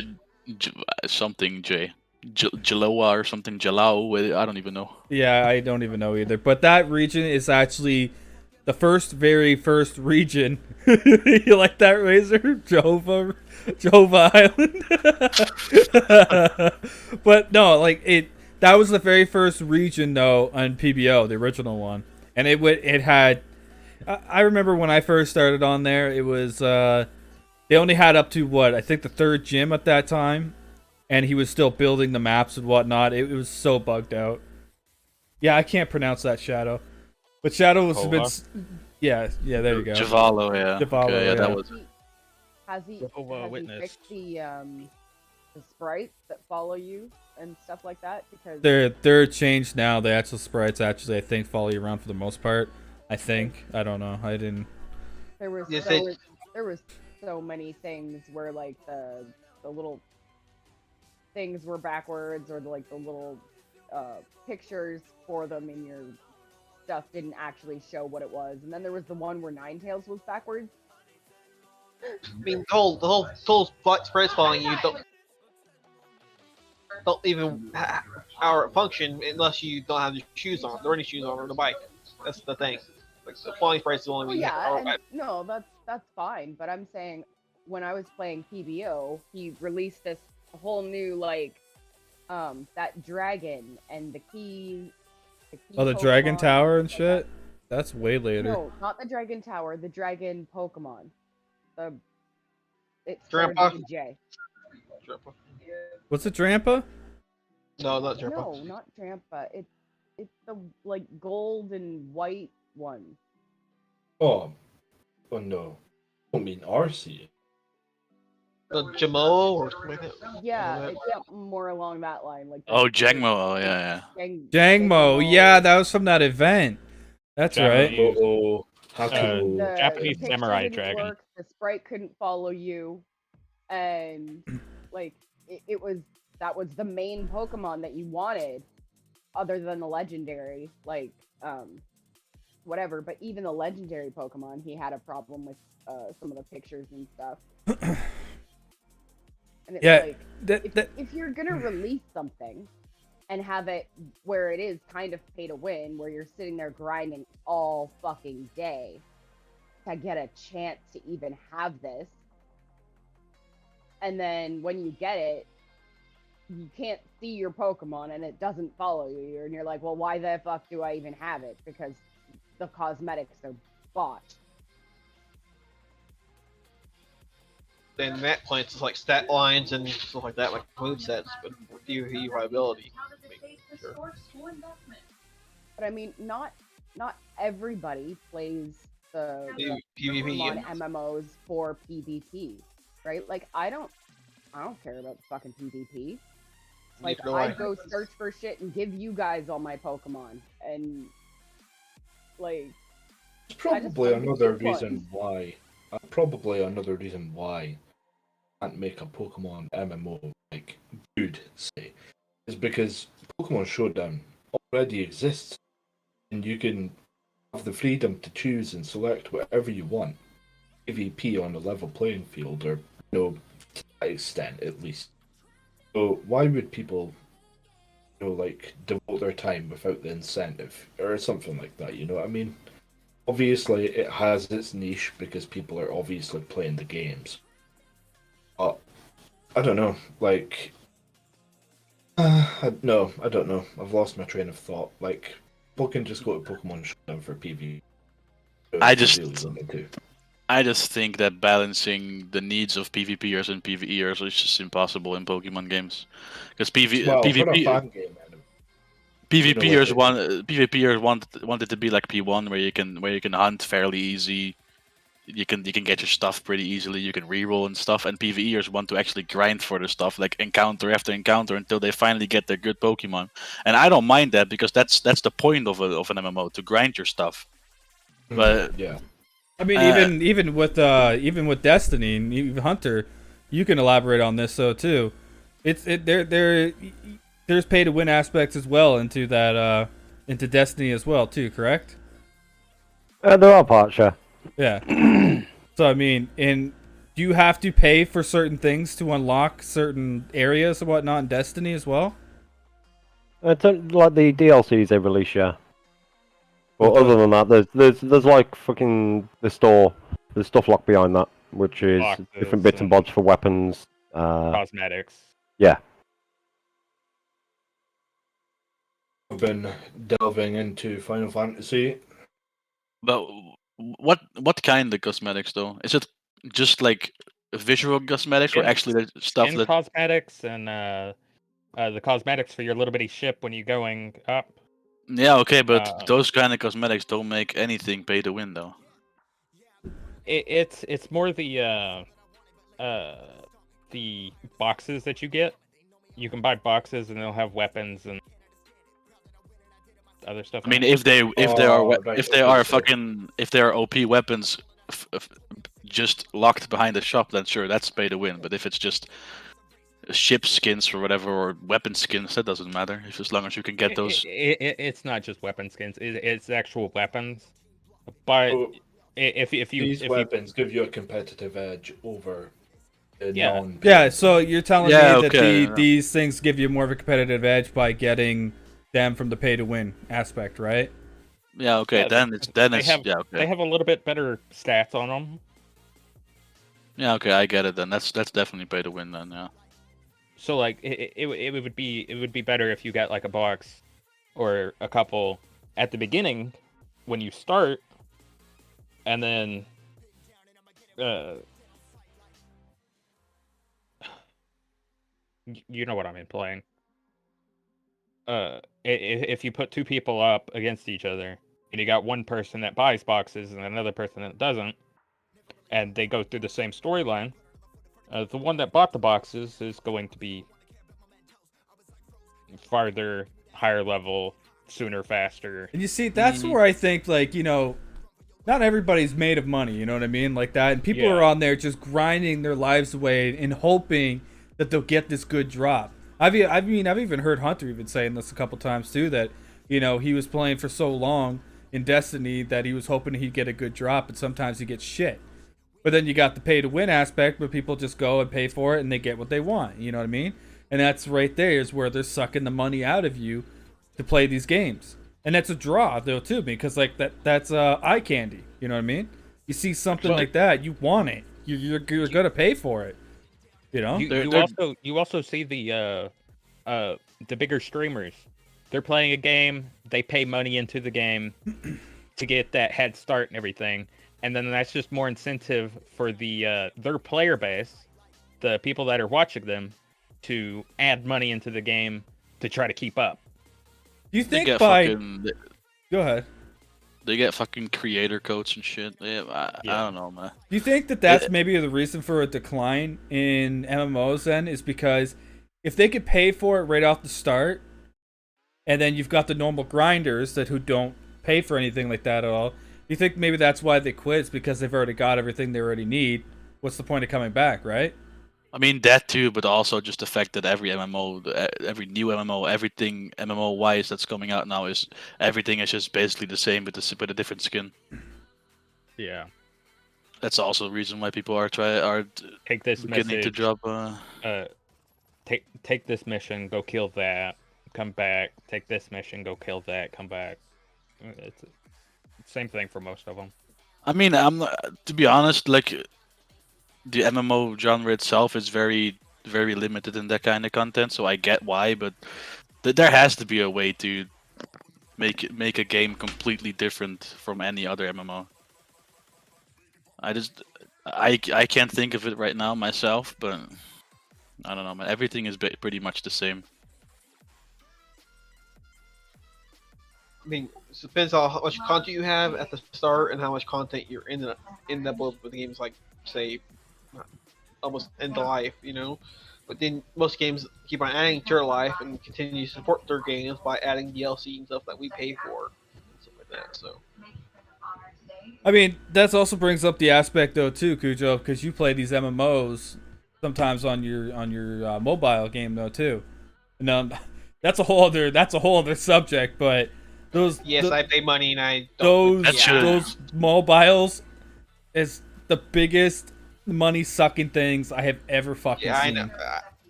Something Jaloa or something Jalao. I don't even know. Yeah, I don't even know either. But that region is actually the very first region. You like that, Razor? Jehovah Island. But no, that was the very first region though on PBO, the original one, and it had. I remember when I first started on there, it was they only had up to I think the 3rd gym at that time, and he was still building the maps and whatnot. It was so bugged out. Yeah, I can't pronounce that Shadow, but Shadow has been. Yeah, there you go. Javalo, yeah. Javalo, okay, yeah, that was it. Has he fixed the sprites that follow you and stuff like that? Because they're changed now. The actual sprites I think follow you around for the most part. I think. I don't know. I didn't. There was so many things where the little things were backwards, or the little pictures for them in your stuff didn't actually show what it was. And then there was the one where Ninetales was backwards. I mean, the whole sprites following you. don't even how function unless you don't have the shoes on, the running shoes on, or the bike. That's the thing. Like the flying price is only. Well, yeah, and no, that's fine. But I'm saying, when I was playing PBO, he released this whole new like, that dragon and the key. Oh, the Dragon Tower and shit. That's way later. No, not the Dragon Tower. The Dragon Pokemon. It's Drampa? J. What's it, Drampa? No, not Drampa. No, not Drampa. It's the like gold and white one. Oh no. I don't mean RC. The Jamo or something like that. Yeah, it's more along that line. Like Oh, Jangmo. Oh, yeah. Jangmo. Yeah, that was from that event. That's right. Oh, how cool. The Japanese picture samurai didn't dragon. work, the sprite couldn't follow you, and like that was the main Pokemon that you wanted, other than the legendary, like whatever. But even the legendary Pokemon, he had a problem with some of the pictures and stuff. And it's like, if you're gonna release something and have it where it is kind of pay to win, where you're sitting there grinding all fucking day to get a chance to even have this, and then when you get it, you can't see your Pokemon and it doesn't follow you, and you're like, well, why the fuck do I even have it? Because the cosmetics are botched. Then Matt plants is like stat lines and stuff like that, like movesets, but PvP viability. Sure. But I mean, not everybody plays the PvP Pokemon MMOs for PvP, right? Like I don't care about fucking PvP. Like I go search for shit and give you guys all my Pokemon, and like it's probably another reason why. Probably another reason why I can't make a Pokemon MMO like good, say, is because Pokemon Showdown already exists, and you can have the freedom to choose and select whatever you want. PvP on a level playing field, or to that extent at least. So why would people, like devote their time without the incentive or something like that? You know what I mean? Obviously, it has its niche because people are obviously playing the games. But I don't know, like, no, I don't know. I've lost my train of thought. Like, people can just go to Pokemon Showdown for PvP. I just think that balancing the needs of PvPers and PvEers is just impossible in Pokemon games, because PvPers wanted to be like P1, where you can hunt fairly easy, you can get your stuff pretty easily, you can reroll and stuff, and PvEers want to actually grind for the stuff, like encounter after encounter until they finally get their good Pokemon. And I don't mind that, because that's the point of an MMO, to grind your stuff. But yeah. I mean, even with Destiny and even Hunter, you can elaborate on this too. There's pay to win aspects as well into that into Destiny as well too, correct? There are parts, yeah. Yeah. So I mean, do you have to pay for certain things to unlock certain areas and whatnot in Destiny as well? It's like the DLCs they release, yeah. But other than that, there's like fucking the store. There's stuff locked behind that, which is different bits and bobs for weapons. Cosmetics. Yeah. I've been delving into Final Fantasy. But what kind of cosmetics though? Is it just like visual cosmetics, or actually the stuff that cosmetics and the cosmetics for your little bitty ship when you're going up? Yeah, okay, but those kind of cosmetics don't make anything pay to win though. It's more the boxes that you get. You can buy boxes and they'll have weapons and other stuff. I mean, if they are OP weapons just locked behind the shop, then sure, that's pay to win. But if it's just ship skins or whatever, or weapon skins, that doesn't matter. If as long as you can get those. It's not just weapon skins; it's actual weapons. But if these weapons give you a competitive edge over Yeah. Yeah, so you're telling me that okay. these things give you more of a competitive edge by getting them from the pay to win aspect, right? Yeah, okay. Yeah, then they it's have yeah, okay. they have a little bit better stats on them. Yeah, okay, I get it then. That's definitely pay to win then, yeah. So like it would be better if you got like a box or a couple at the beginning when you start, and then you know what I'm playing. If you put two people up against each other and you got one person that buys boxes and another person that doesn't, and they go through the same storyline, the one that bought the boxes is going to be farther, higher level, sooner, faster. And you see, that's where I think, like, you know, not everybody's made of money, you know what I mean? Like that. And people are on there just grinding their lives away and hoping that they'll get this good drop. I've even heard Hunter even saying this a couple times too, that, you know, he was playing for so long in Destiny that he was hoping he'd get a good drop, and sometimes he gets shit. But then you got the pay to win aspect where people just go and pay for it and they get what they want, you know what I mean? And that's right there is where they're sucking the money out of you to play these games. And that's a draw though too, because like that's eye candy, you know what I mean? You see something like that, you want it. You're gonna pay for it. You know? You also see the bigger streamers. They're playing a game, they pay money into the game to get that head start and everything. And then that's just more incentive for the their player base, the people that are watching them, to add money into the game to try to keep up. You think by go ahead. They get fucking creator codes and shit. I don't know, man. Do you think that that's maybe the reason for a decline in MMOs then, is because if they could pay for it right off the start, and then you've got the normal grinders that who don't pay for anything like that at all, do you think maybe that's why they quit? It's because they've already got everything they already need. What's the point of coming back, right? I mean that too, but also just the fact that every MMO, every new MMO, everything MMO wise that's coming out now is everything is just basically the same with a different skin. Yeah, that's also the reason why people are take this beginning message, to drop. Take this mission, go kill that, come back. Take this mission, go kill that, come back. It's the same thing for most of them. I mean, to be honest, like, the MMO genre itself is very, very limited in that kind of content, so I get why, but there has to be a way to make a game completely different from any other MMO. I can't think of it right now myself, but I don't know, man. Everything is pretty much the same. I mean, it depends on how much content you have at the start and how much content you're in the both with games like, say, almost end of life, you know. But then most games keep on adding to their life and continue to support their games by adding DLC and stuff that we pay for, and stuff like that. So, I mean, that also brings up the aspect though too, Cujo, because you play these MMOs sometimes on your mobile game though too. And that's a whole other subject, but those I pay money and I don't those mobiles is the biggest money sucking things I have ever fucking seen. I know.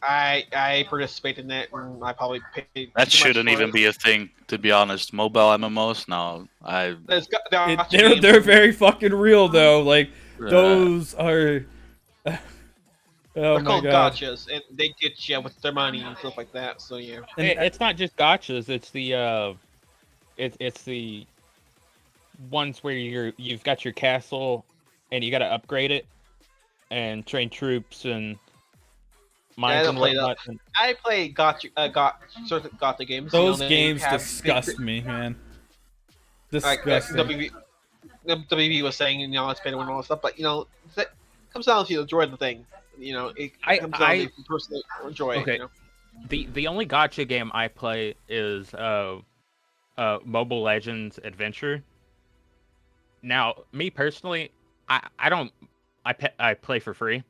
I participate in that, and I probably paid. That shouldn't even be a thing, to be honest. Mobile MMOs, no. They're very fucking real though. Like those are. They're called gotchas, and they get you with their money and stuff like that. So yeah, it's not just gotchas. It's the it's the ones where you've got your castle and you got to upgrade it and train troops and mines and whatnot. I play certain gotcha games. Those games disgust me, man. Disgusting. Like, WB was saying, you know, it's better and all that stuff, but you know, it comes down to you enjoy the thing. You know, it comes down to personally enjoy it. You know? The only gotcha game I play is Mobile Legends Adventure. Now, me personally, I play for free,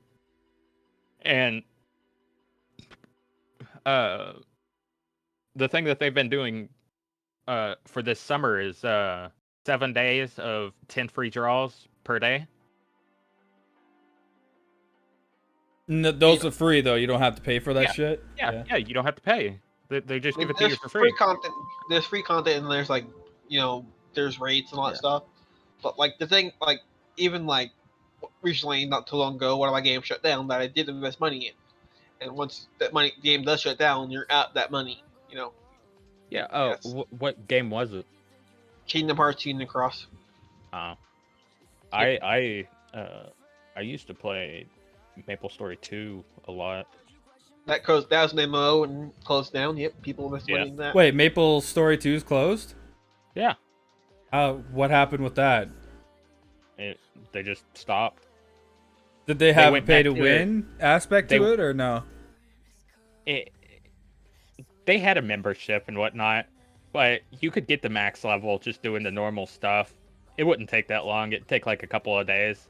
and the thing that they've been doing for this summer is 7 days of 10 free draws per day. Those are free though. You don't have to pay for that shit. Yeah, you don't have to pay. They just give it to There's you for free. content. There's free content, and there's like, there's rates and all that stuff. But like the thing, like even like recently, not too long ago, one of my games shut down that I did invest money in, and once that game does shut down, you're out that money. Yeah. Oh, what game was it? Kingdom Hearts Kingdom Cross. I used to play MapleStory 2 a lot. That was an MMO and closed down. Yep, people were playing that. Wait, MapleStory 2 is closed? Yeah. What happened with that? They just stopped. Did they have a pay-to-win aspect to it, or no? They had a membership and whatnot, but you could get the max level just doing the normal stuff. It wouldn't take that long. It'd take like a couple of days.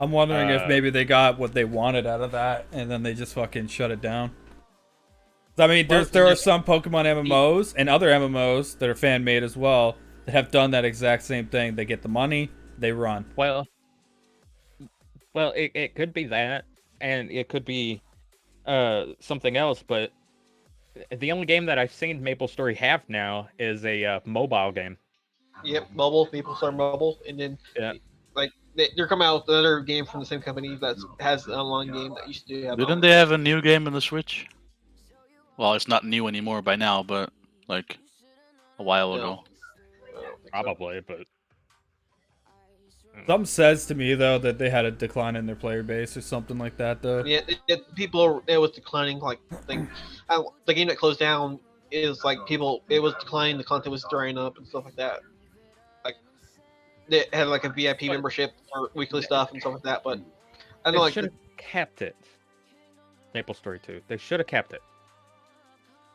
I'm wondering if maybe they got what they wanted out of that, and then they just fucking shut it down. I mean, there are some Pokemon MMOs and other MMOs that are fan-made as well that have done that exact same thing. They get the money, they run. Well, it could be that, and it could be something else, but the only game that I've seen MapleStory have now is a mobile game. Yep, mobile. MapleStory mobile, and then they're coming out with another game from the same company that has an online game that used to have. Didn't they have a new game in the Switch? Well, it's not new anymore by now, but like a while ago. Probably, but something says to me though that they had a decline in their player base or something like that though. Yeah, it was declining. Like the game that closed down is like it was declining. The content was drying up and stuff like that. Like they had like a VIP membership or weekly stuff and stuff like that. But I don't know, should have kept it. MapleStory 2. They should have kept it.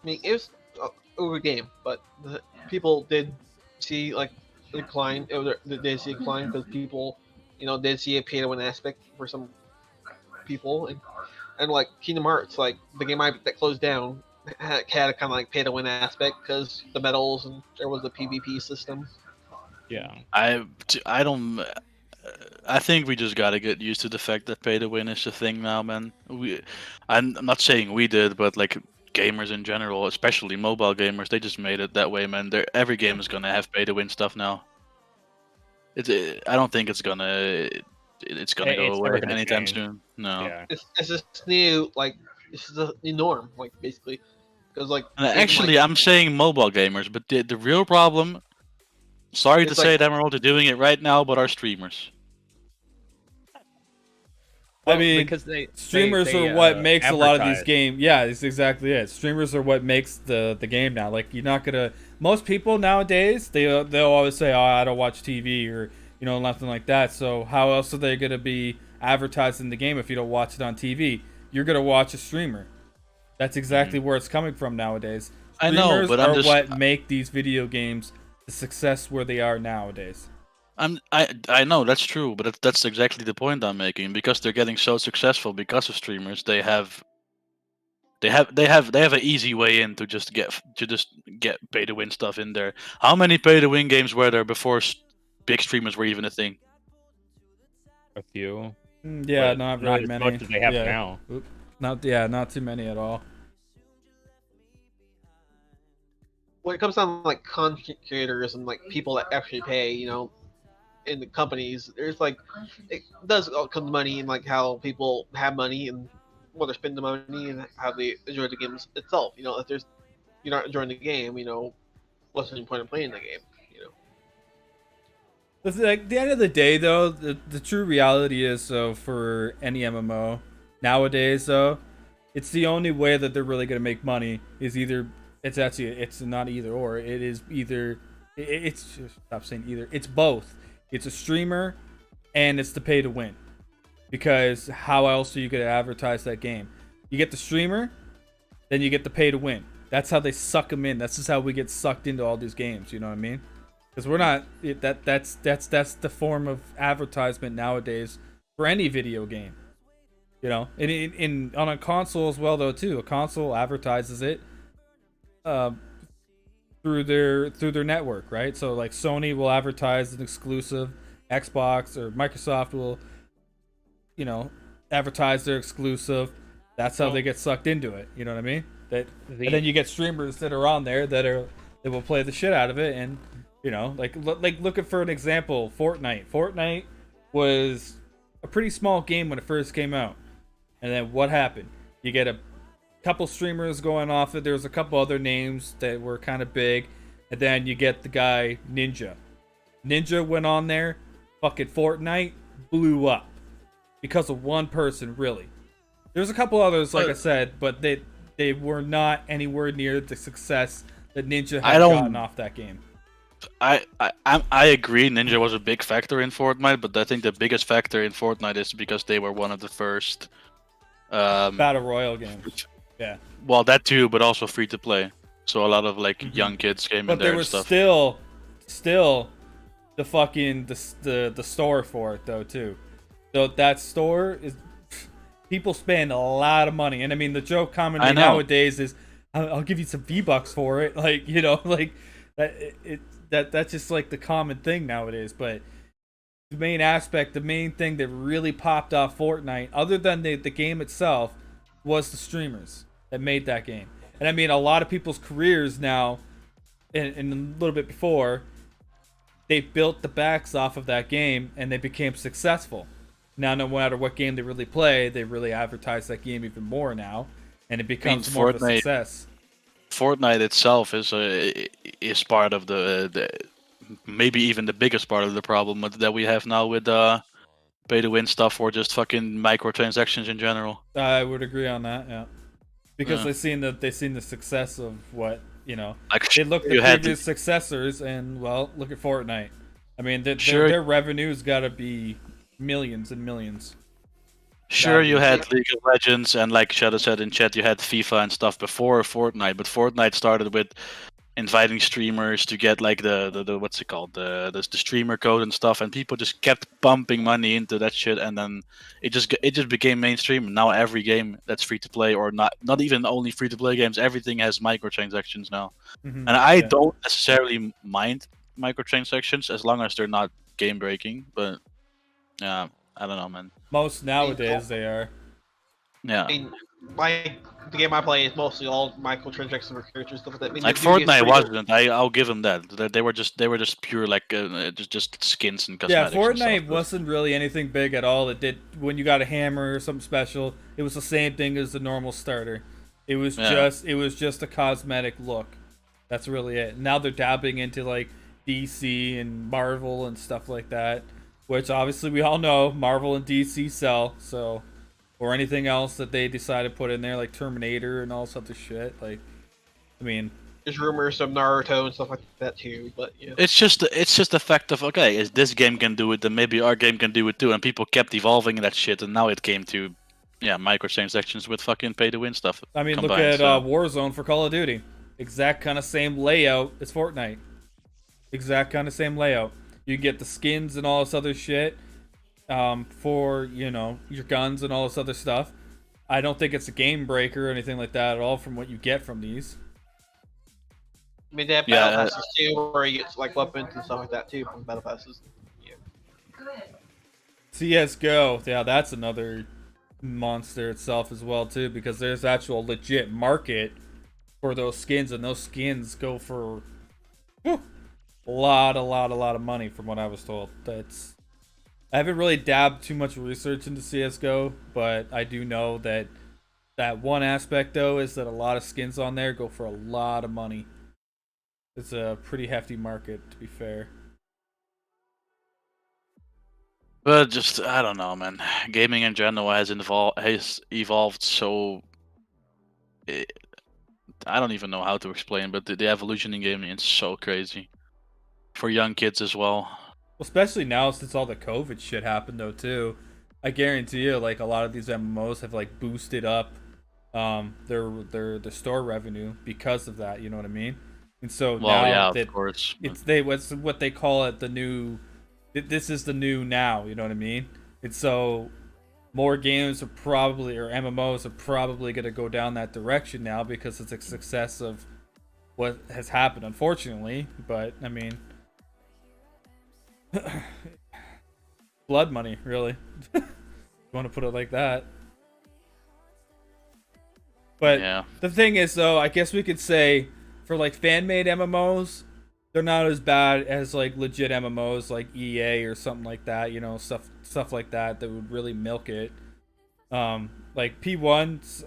I mean, it was a game, but the people did see like a decline. They did see a decline because people, did see a pay-to-win aspect for some people, and like Kingdom Hearts, like the game that closed down had a kind of like pay-to-win aspect because the medals and there was a PvP system. Yeah, I don't. I think we just gotta get used to the fact that pay-to-win is a thing now, man. I'm not saying we did, but like gamers in general, especially mobile gamers, they just made it that way, man. Every game is gonna have pay-to-win stuff now. I don't think it's gonna go away anytime soon. No. Yeah. It's just new, like this is a new norm, like basically, because like. Actually, I'm saying mobile gamers, but the real problem. Sorry to say, Emerald, are doing it right now, but our streamers. I mean, because streamers are what makes a lot of these games. Yeah, it's exactly it. Streamers are what makes the game now. Like you're not gonna. Most people nowadays they'll always say, "Oh, I don't watch TV" or nothing like that. So how else are they gonna be advertising the game if you don't watch it on TV? You're gonna watch a streamer. That's exactly where it's coming from nowadays. Streamers I know, but are what make these video games the success where they are nowadays. I know that's true, but that's exactly the point I'm making. Because they're getting so successful because of streamers, they have an easy way in to just get pay to win stuff in there. How many pay to win games were there before big streamers were even a thing? A few. Yeah, not very many. Not as much as they have now. Not too many at all. When it comes down to like content creators and like people that actually pay, in the companies, there's like it does all come to money and like how people have money and whether spend the money and how they enjoy the game itself. If you're not enjoying the game, what's the point of playing the game? At the end of the day, though, the true reality is, so for any MMO nowadays, though, it's the only way that they're really gonna make money is either. It's not either or. It is either. Stop saying either. It's both. It's a streamer, and it's the pay to win. Because how else are you gonna advertise that game? You get the streamer, then you get the pay to win. That's how they suck them in. That's just how we get sucked into all these games. You know what I mean? Because we're not. That's the form of advertisement nowadays for any video game. In on a console as well though too. A console advertises it. Through their network, right? So like Sony will advertise an exclusive, Xbox or Microsoft will, advertise their exclusive. That's how they get sucked into it. You know what I mean? And then you get streamers that are on there that will play the shit out of it, and like looking for an example, Fortnite. Fortnite was a pretty small game when it first came out, and then what happened? You get a couple streamers going off it. There's a couple other names that were kind of big, and then you get the guy Ninja. Ninja went on there, fucking Fortnite blew up because of one person, really. There's a couple others, like I said, but they were not anywhere near the success that Ninja had gotten off that game. I agree. Ninja was a big factor in Fortnite, but I think the biggest factor in Fortnite is because they were one of the first battle royale games. Yeah. Well, that too, but also free to play. So a lot of young kids came in there and stuff. But there was still the fucking the store for it though too. So that store is people spend a lot of money, and I mean the joke commonly nowadays is, "I'll give you some V-Bucks for it," that's just like the common thing nowadays. But the main thing that really popped off Fortnite, other than the game itself, was the streamers that made that game. And I mean, a lot of people's careers now, and a little bit before, they built the backs off of that game, and they became successful. Now, no matter what game they really play, they really advertise that game even more now, and it becomes more of a success. Fortnite itself is part of the maybe even the biggest part of the problem that we have now with pay-to-win stuff, or just fucking microtransactions in general. I would agree on that, yeah. Because they've seen the success of what, they look at the previous successors, and well, look at Fortnite. I mean, their revenue's got to be millions and millions. Sure, you had League of Legends, and like Shadow said in chat, you had FIFA and stuff before Fortnite, but Fortnite started with inviting streamers to get like the what's it called, the streamer code and stuff, and people just kept pumping money into that shit, and then it just became mainstream. And now every game that's free to play, or not even only free to play games, everything has microtransactions now. And I don't necessarily mind microtransactions as long as they're not game breaking, but yeah, I don't know, man. Most nowadays they are. Yeah. I mean, the game I play is mostly all microtransactions for characters, stuff like that. I mean, like Fortnite wasn't. I'll give them that. They were just pure just skins and cosmetics. Yeah, Fortnite wasn't really anything big at all. It did when you got a hammer or something special. It was the same thing as the normal starter. It was just a cosmetic look. That's really it. Now they're dabbling into like DC and Marvel and stuff like that, which obviously we all know Marvel and DC sell. So. Or anything else that they decide to put in there, like Terminator and all sorts of shit. Like, I mean, there's rumors of Naruto and stuff like that too. But yeah, it's just the fact of, okay, if this game can do it, then maybe our game can do it too. And people kept evolving that shit, and now it came to, microtransactions with fucking pay to win stuff. I mean, look at Warzone for Call of Duty. Exact kind of same layout as Fortnite. Exact kind of same layout. You get the skins and all this other shit. For your guns and all this other stuff. I don't think it's a game breaker or anything like that at all from what you get from these. I mean, they have battle passes too, where you get like weapons and stuff like that too from battle passes. Yeah. CS:GO, yeah, that's another monster itself as well too, because there's actual legit market for those skins, and those skins go for a lot of money from what I was told. I haven't really dabbed too much research into CS:GO, but I do know that one aspect though is that a lot of skins on there go for a lot of money. It's a pretty hefty market, to be fair. But just, I don't know, man. Gaming in general has evolved so. I don't even know how to explain, but the evolution in gaming is so crazy for young kids as well. Especially now since all the COVID shit happened though too. I guarantee you, like a lot of these MMOs have like boosted up their store revenue because of that. You know what I mean? And so of course. It's what they call it, the new. This is the new now. You know what I mean? And so more games are probably, or MMOs are probably going to go down that direction now because it's a success of what has happened, unfortunately. But I mean. Blood money, really. You want to put it like that. But Yeah. the thing is, though, I guess we could say for like fan-made MMOs, they're not as bad as like legit MMOs like EA or something like that. You know, stuff like that would really milk it. Like P1's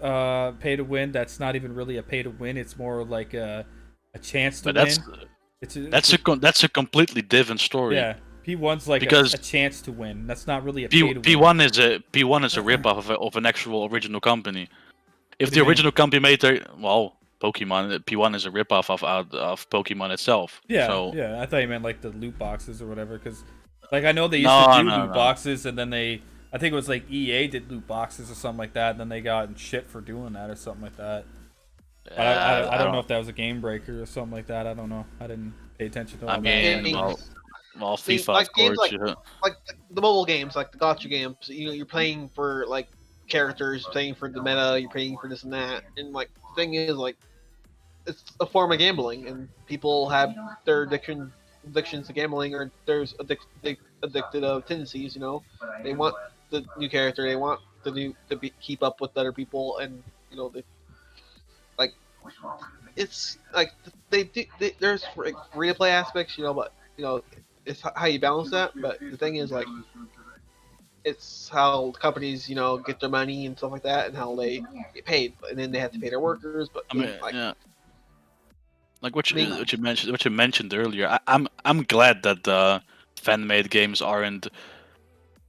pay to win. That's not even really a pay to win. It's more like a chance to win. That's a completely different story. Yeah, P1's like because a chance to win. That's not really a pay to win. P1 is a ripoff of an actual original company. If the original company made their Pokemon, P1 is a ripoff of Pokemon itself. Yeah, so, yeah. I thought you meant like the loot boxes or whatever, because like I know they used to do loot boxes, and then I think it was like EA did loot boxes or something like that, and then they got in shit for doing that or something like that. I don't know if that was a game breaker or something like that. I don't know. I didn't pay attention to all that. FIFA, like of games course. like the mobile games, like the gacha games. You know, you're playing for like characters, playing for the meta, you're paying for this and that, and like the thing is, like, it's a form of gambling, and people have their addictions to gambling, or there's addicted tendencies. You know, they want the new character, they want keep up with other people, and you know, it's like there's free to play aspects, you know, but you know, it's how you balance that. But the thing is, like, it's how companies, you know, get their money and stuff like that, and how they get paid, and then they have to pay their workers. But I mean, like what you mentioned earlier, I'm glad that the fan-made games aren't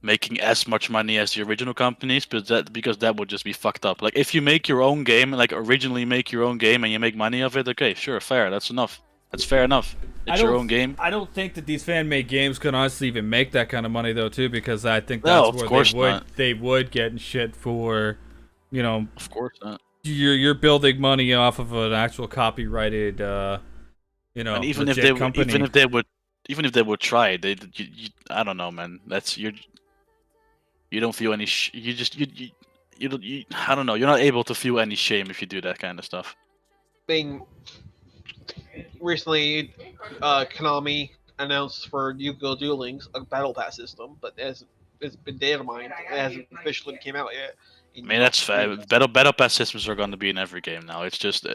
making as much money as the original companies, but because that would just be fucked up. Like, if you make your own game, like originally make your own game, and you make money of it, okay, sure, fair, that's enough. That's fair enough. It's your own game. I don't think that these fan-made games could honestly even make that kind of money, though, too, because I think that's where they would get in shit for, you know. Of course not. You're building money off of an actual copyrighted, you know, and even company. even if they would try, I don't know, man. You don't feel any. I don't know. You're not able to feel any shame if you do that kind of stuff. Recently, Konami announced for Yu-Gi-Oh! Duel Links a battle pass system, but it's been data mined. It hasn't officially came out yet. I mean, that's fair. Battle pass systems are going to be in every game now. It's just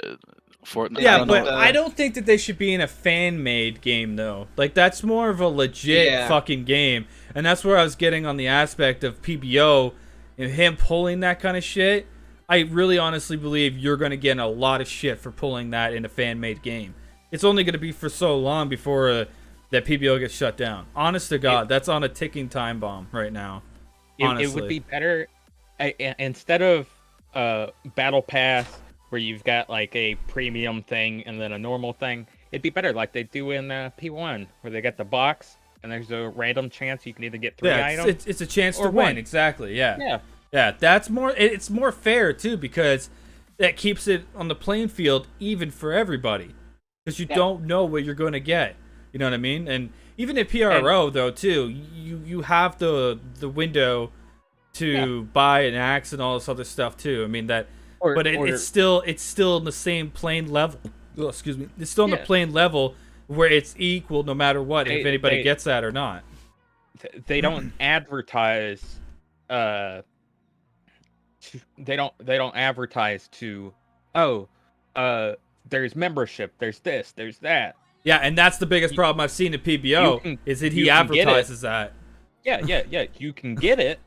Fortnite. Yeah, I don't think that they should be in a fan-made game, though. Like, that's more of a legit fucking game. And that's where I was getting on the aspect of PBO and him pulling that kind of shit. I really honestly believe you're going to get a lot of shit for pulling that in a fan-made game. It's only going to be for so long before that PBO gets shut down. Honest to God, that's on a ticking time bomb right now. It would be better instead of Battle Pass, where you've got like a premium thing and then a normal thing. It'd be better like they do in P1, where they get the box and there's a random chance you can either get 3 items. It's a chance to win. One. Exactly. Yeah. Yeah. That's more. It's more fair too, because that keeps it on the playing field even for everybody, because you don't know what you're going to get. You know what I mean? And even at PRO though too, you have the window to buy an axe and all this other stuff too. I mean it's still in the same plane level. Oh, excuse me. It's still on the plane level where it's equal no matter what, if anybody gets that or not. They don't advertise. They don't advertise to. There's membership. There's this. There's that. Yeah, and that's the biggest problem I've seen at PBO is that he advertises that. Yeah. You can get it,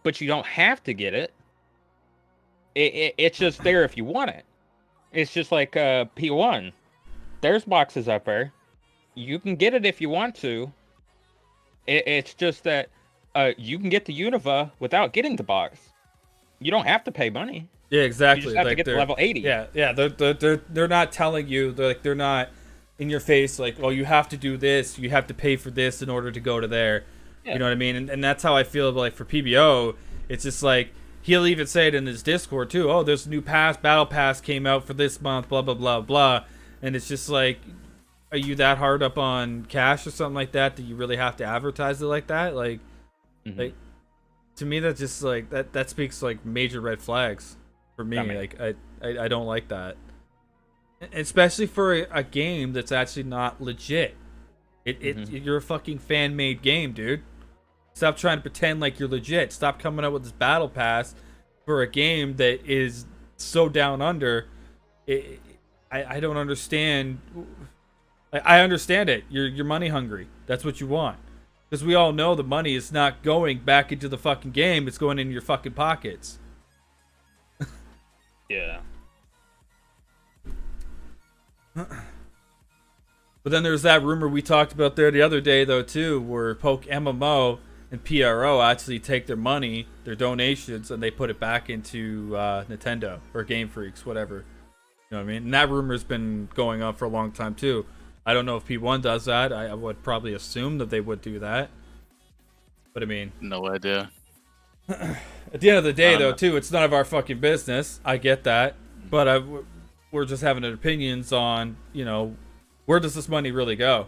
but you don't have to get it. It's just there if you want it. It's just like P1. There's boxes up there. You can get it if you want to. It's just that you can get the Unova without getting the box. You don't have to pay money. Yeah, exactly. You just have to get to level 80. Yeah. They're not telling you. They're not in your face like, oh, you have to do this. You have to pay for this in order to go to there. Yeah. You know what I mean? And that's how I feel like for PBO. It's just like, he'll even say it in his Discord too. Oh, there's a new battle pass came out for this month, blah, blah, blah, blah. And it's just like, are you that hard up on cash or something like that you really have to advertise it like that? Like, like to me, that's just like, that speaks like major red flags for me. Like, I don't like that. Especially for a game that's actually not legit. You're a fucking fan-made game, dude. Stop trying to pretend like you're legit. Stop coming up with this battle pass for a game that is so down under. I don't understand. I understand it. You're money hungry. That's what you want. Because we all know the money is not going back into the fucking game. It's going in your fucking pockets. Yeah. But then there's that rumor we talked about there the other day, though, too, where Poke MMO and PRO actually take their money, their donations, and they put it back into Nintendo or Game Freaks, whatever. You know what I mean? And that rumor's been going on for a long time, too. I don't know if P1 does that. I would probably assume that they would do that. But I mean... No idea. At the end of the day, though, too, it's none of our fucking business. I get that. But we're just having opinions on, you know, where does this money really go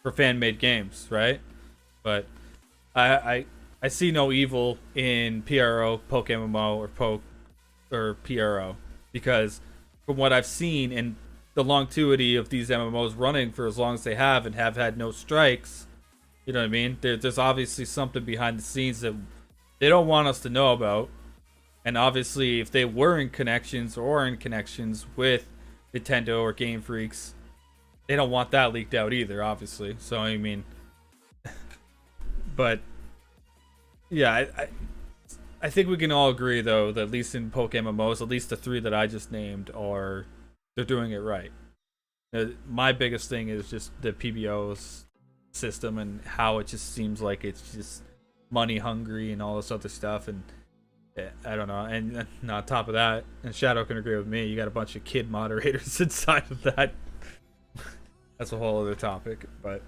for fan-made games, right? But I see no evil in PRO, Poke MMO, or PRO, because from what I've seen and the longevity of these MMOs running for as long as they have and have had no strikes, you know what I mean? There's obviously something behind the scenes that they don't want us to know about. And obviously, if they were in connections with Nintendo or Game Freaks, they don't want that leaked out either, obviously. So, I mean... But... Yeah, I think we can all agree, though, that at least in Poke MMOs, at least the 3 that I just named they're doing it right. My biggest thing is just the PBO's system and how it just seems like it's just money hungry and all this other stuff. And I don't know. And on top of that, and Shadow can agree with me, you got a bunch of kid moderators inside of that. That's a whole other topic, but...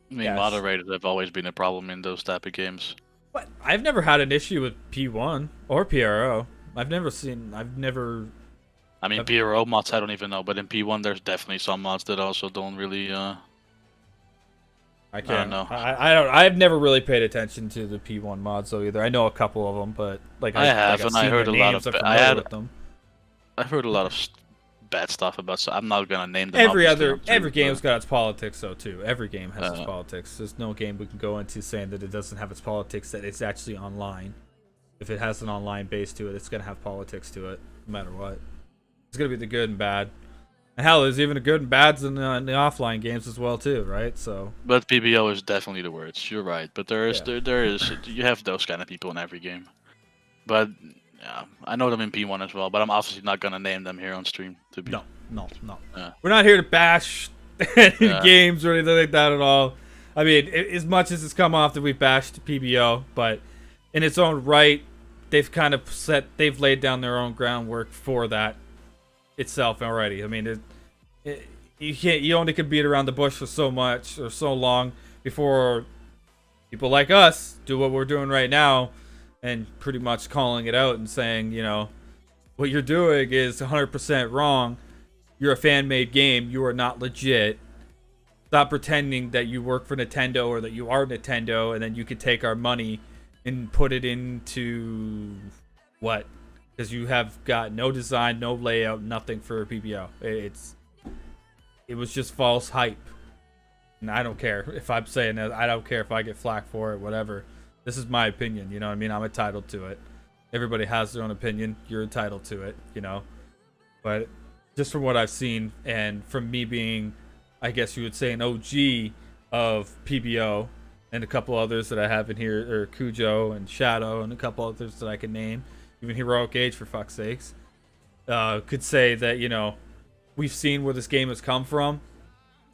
I mean, moderators have always been a problem in those type of games. But I've never had an issue with P1 or PRO. I've never... I mean, PRO mods, I don't even know, but in P1, there's definitely some mods that also don't really, I don't know. I've never really paid attention to the P1 mods though either. I know a couple of them, but like I have, and I heard a lot of. I heard a lot of bad stuff about. So I'm not gonna name them. Every game's got its politics though too. Every game has its politics. There's no game we can go into saying that it doesn't have its politics. That it's actually online. If it has an online base to it, it's gonna have politics to it, no matter what. It's gonna be the good and bad. And hell, there's even the good and bads in the offline games as well too, right? So. But PBO is definitely the worst. You're right, but there is you have those kind of people in every game. But yeah, I know them in P1 as well. But I'm obviously not gonna name them here on stream. No. We're not here to bash games or anything like that at all. I mean, as much as it's come off that we bashed PBO, but in its own right, they've kind of they've laid down their own groundwork for that itself already. I mean, you only can beat around the bush for so much or so long before people like us do what we're doing right now and pretty much calling it out and saying, you know, what you're doing is 100% wrong. You're a fan-made game. You are not legit. Stop pretending that you work for Nintendo or that you are Nintendo and then you could take our money and put it into what? Because you have got no design, no layout, nothing for a PBO. It was just false hype. And I don't care if I'm saying that. I don't care if I get flack for it, whatever. This is my opinion, you know what I mean? I'm entitled to it. Everybody has their own opinion. You're entitled to it, you know? But just from what I've seen, and from me being, I guess you would say, an OG of PBO, and a couple others that I have in here, or Cujo and Shadow, and a couple others that I can name, even Heroic Age, for fuck's sakes, could say that, you know, we've seen where this game has come from,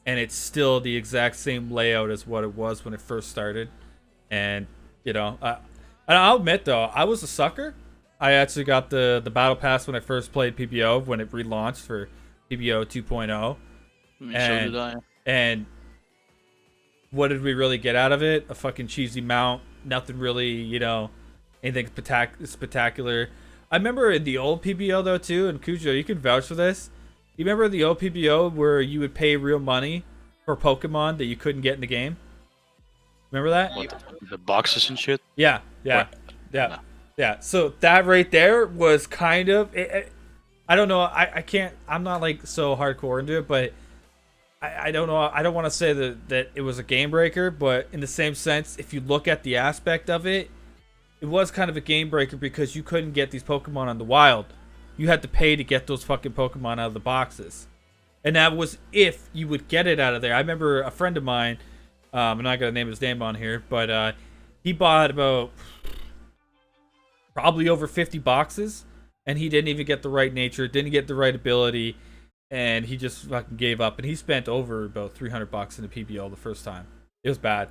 and it's still the exact same layout as what it was when it first started. And, you know, and I'll admit, though, I was a sucker. I actually got the Battle Pass when I first played PBO, when it relaunched for PBO 2.0. So did I. And what did we really get out of it? A fucking cheesy mount. Nothing really, you know, anything spectacular. I remember in the old PBO, though, too, and Cujo, you can vouch for this. You remember the old PBO where you would pay real money for Pokemon that you couldn't get in the game? Remember that? What, the boxes and shit? Yeah. So that right there was kind of... I don't know. I can't... I'm not, like, so hardcore into it, but I don't know. I don't want to say that it was a game breaker, but in the same sense, if you look at the aspect of it, it was kind of a game breaker because you couldn't get these Pokemon on the wild. You had to pay to get those fucking Pokemon out of the boxes. And that was if you would get it out of there. I remember a friend of mine, I'm not going to name his name on here, but he bought about probably over 50 boxes, and he didn't even get the right nature, didn't get the right ability, and he just fucking gave up. And he spent over about $300 in the PBO the first time. It was bad.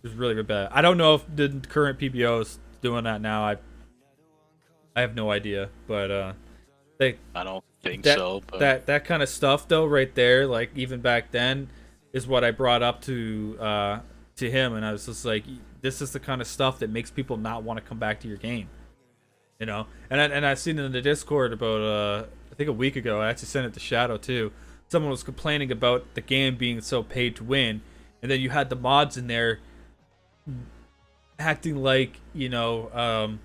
It was really, really bad. I don't know if the current PBO is doing that now. I have no idea, but I don't think so. But that kind of stuff though, right there, like even back then, is what I brought up to him, and I was just like, this is the kind of stuff that makes people not want to come back to your game, you know. And I seen it in the Discord about I think a week ago. I actually sent it to Shadow too. Someone was complaining about the game being so paid to win, and then you had the mods in there acting like, you know,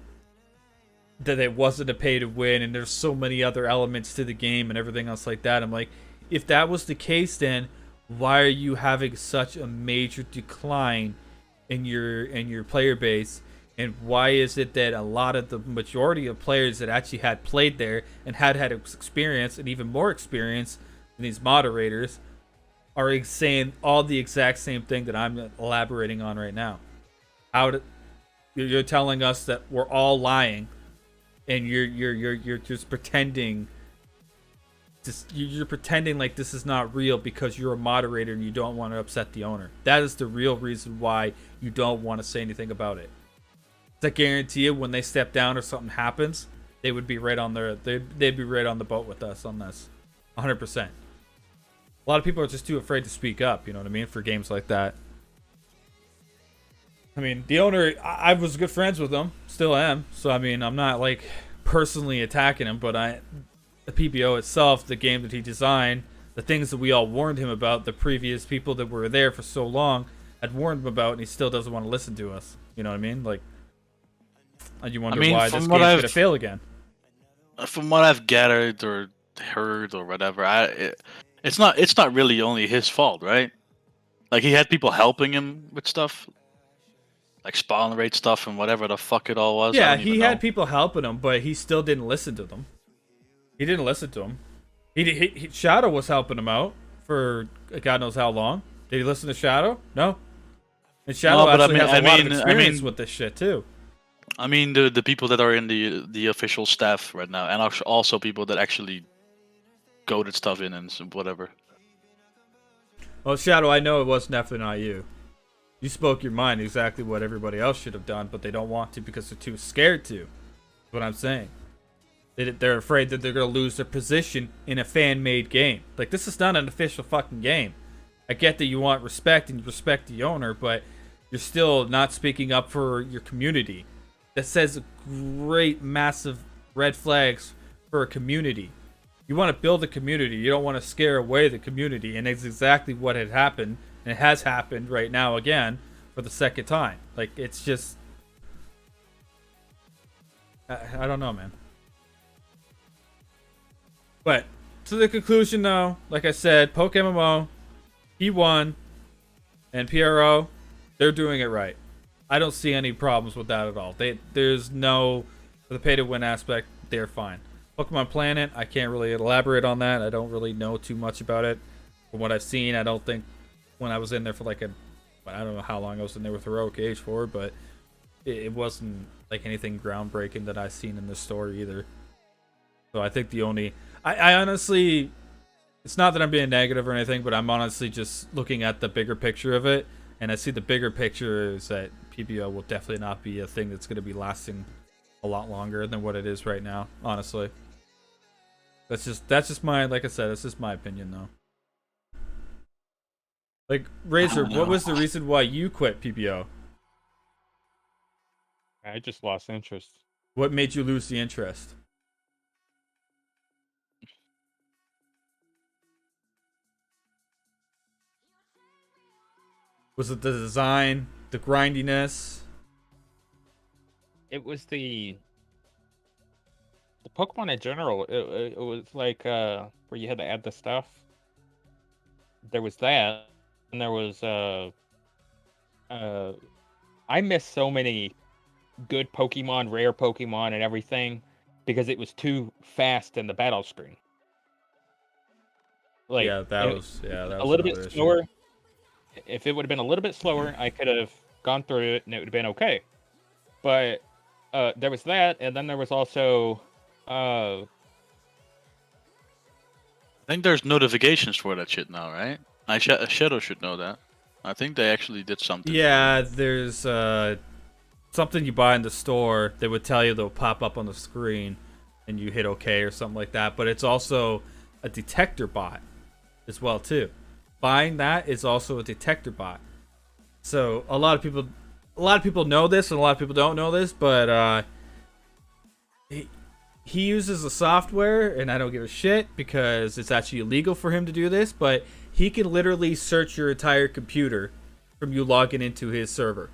that it wasn't a pay to win, and there's so many other elements to the game and everything else like that. I'm like, if that was the case, then why are you having such a major decline in your player base? And why is it that a lot of the majority of players that actually had played there and had experience, and even more experience than these moderators, are saying all the exact same thing that I'm elaborating on right now? You're telling us that we're all lying, and you're just pretending. You're pretending like this is not real because you're a moderator and you don't want to upset the owner. That is the real reason why you don't want to say anything about it. I guarantee you, when they step down or something happens, they would be right on they'd be right on the boat with us on this, 100%. A lot of people are just too afraid to speak up. You know what I mean? For games like that. I mean, the owner, I was good friends with him, still am. So I mean, I'm not like personally attacking him, but the PBO itself, the game that he designed, the things that we all warned him about, the previous people that were there for so long had warned him about, and he still doesn't want to listen to us. You know what I mean? Like, and you wonder why this game's gonna fail again. From what I've gathered or heard or whatever, it's not really only his fault, right? Like, he had people helping him with stuff, like spawn rate stuff and whatever the fuck it all was. Yeah, he had people helping him, but he still didn't listen to them. He didn't listen to him. He Shadow was helping him out for God knows how long. Did he listen to Shadow? No. And Shadow actually has a lot of experience with this shit too. I mean, the people that are in the official staff right now, and also people that actually coded stuff in and whatever. Well, Shadow, I know it was definitely not you. You spoke your mind, exactly what everybody else should have done, but they don't want to because they're too scared to. That's what I'm saying. They're afraid that they're going to lose their position in a fan-made game. Like, this is not an official fucking game. I get that you want respect and you respect the owner, but you're still not speaking up for your community. That says great, massive red flags for a community. You want to build a community. You don't want to scare away the community, and it's exactly what had happened, and it has happened right now again for the second time. Like, it's just... I don't know, man. But, to the conclusion, though, like I said, Poke MMO, he won, and PRO, they're doing it right. I don't see any problems with that at all. There's no... For the pay-to-win aspect, they're fine. Pokemon Planet, I can't really elaborate on that. I don't really know too much about it. From what I've seen, I don't think... When I was in there for like I don't know how long I was in there with Heroic Age for, but it wasn't like anything groundbreaking that I've seen in this story either. So I think the only... I honestly... It's not that I'm being negative or anything, but I'm honestly just looking at the bigger picture of it. And I see the bigger picture is that PBO will definitely not be a thing that's going to be lasting a lot longer than what it is right now, honestly. That's just my... Like I said, that's just my opinion, though. Like, Razor, what was the reason why you quit PBO? I just lost interest. What made you lose the interest? Was it the design, the grindiness? It was the Pokemon in general. It was like where you had to add the stuff. there was that, and there was I missed so many good Pokemon, rare Pokemon, and everything because it was too fast in the battle screen. Like, yeah, that was a little bit another issue. slower. If it would have been a little bit slower, I could have gone through it and it would have been okay. But there was that, and then there was also I think there's notifications for that shit now, right? Shadow should know that. I think they actually did something. Yeah, there's something you buy in the store that would tell you they'll pop up on the screen, and you hit OK or something like that. But it's also a detector bot as well too. Buying that is also a detector bot. So a lot of people know this, and a lot of people don't know this, but he uses the software, and I don't give a shit because it's actually illegal for him to do this, but he can literally search your entire computer from you logging into his server.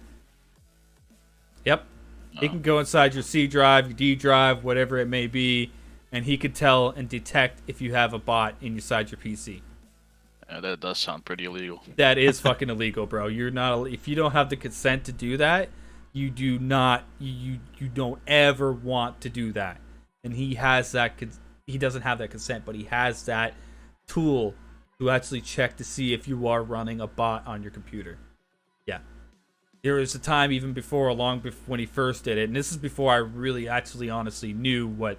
Yep. He can go inside your C drive, your D drive, whatever it may be, and he can tell and detect if you have a bot inside your PC. Yeah, that does sound pretty illegal. That is fucking illegal, bro. You're not, if you don't have the consent to do that, you do not, you don't ever want to do that. And he has that, he doesn't have that consent, but he has that tool to actually check to see if you are running a bot on your computer. Yeah. There was a time even before, long before when he first did it, and this is before I really actually honestly knew what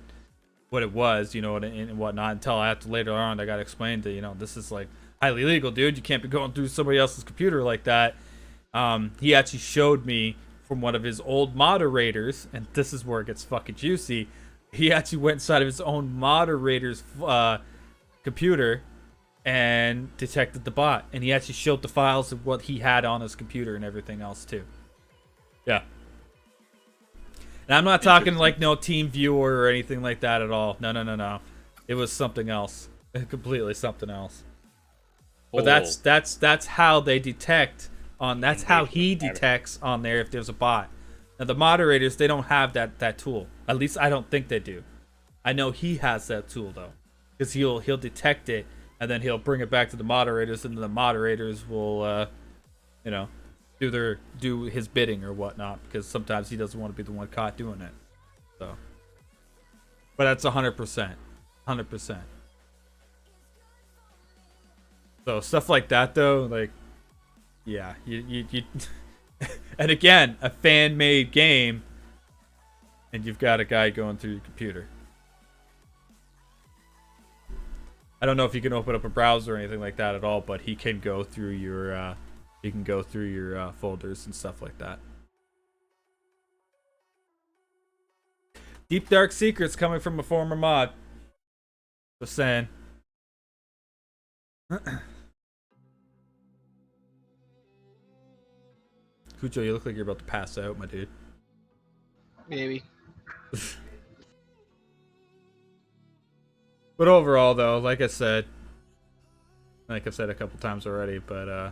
it was, you know, and whatnot, until after later on I got explained to, you know, this is like highly illegal, dude. You can't be going through somebody else's computer like that. He actually showed me from one of his old moderators, and this is where it gets fucking juicy. He actually went inside of his own moderator's computer and detected the bot, and he actually showed the files of what he had on his computer and everything else too. Yeah. And I'm not talking like no team viewer or anything like that at all. No. It was something else. Completely something else. But that's how they detect on, that's how he detects on there if there's a bot. Now the moderators, they don't have that tool. At least I don't think they do. I know he has that tool though, because he'll detect it and then he'll bring it back to the moderators, and the moderators will you know, do his bidding or whatnot, because sometimes he doesn't want to be the one caught doing it. So, but that's 100%. So stuff like that though, like, yeah, you and again, a fan-made game, and you've got a guy going through your computer. I don't know if you can open up a browser or anything like that at all, but he can go through your folders and stuff like that. Deep dark secrets coming from a former mod. Just saying. Cujo, you look like you're about to pass out, my dude. Maybe. But overall, though, like I've said a couple times already, but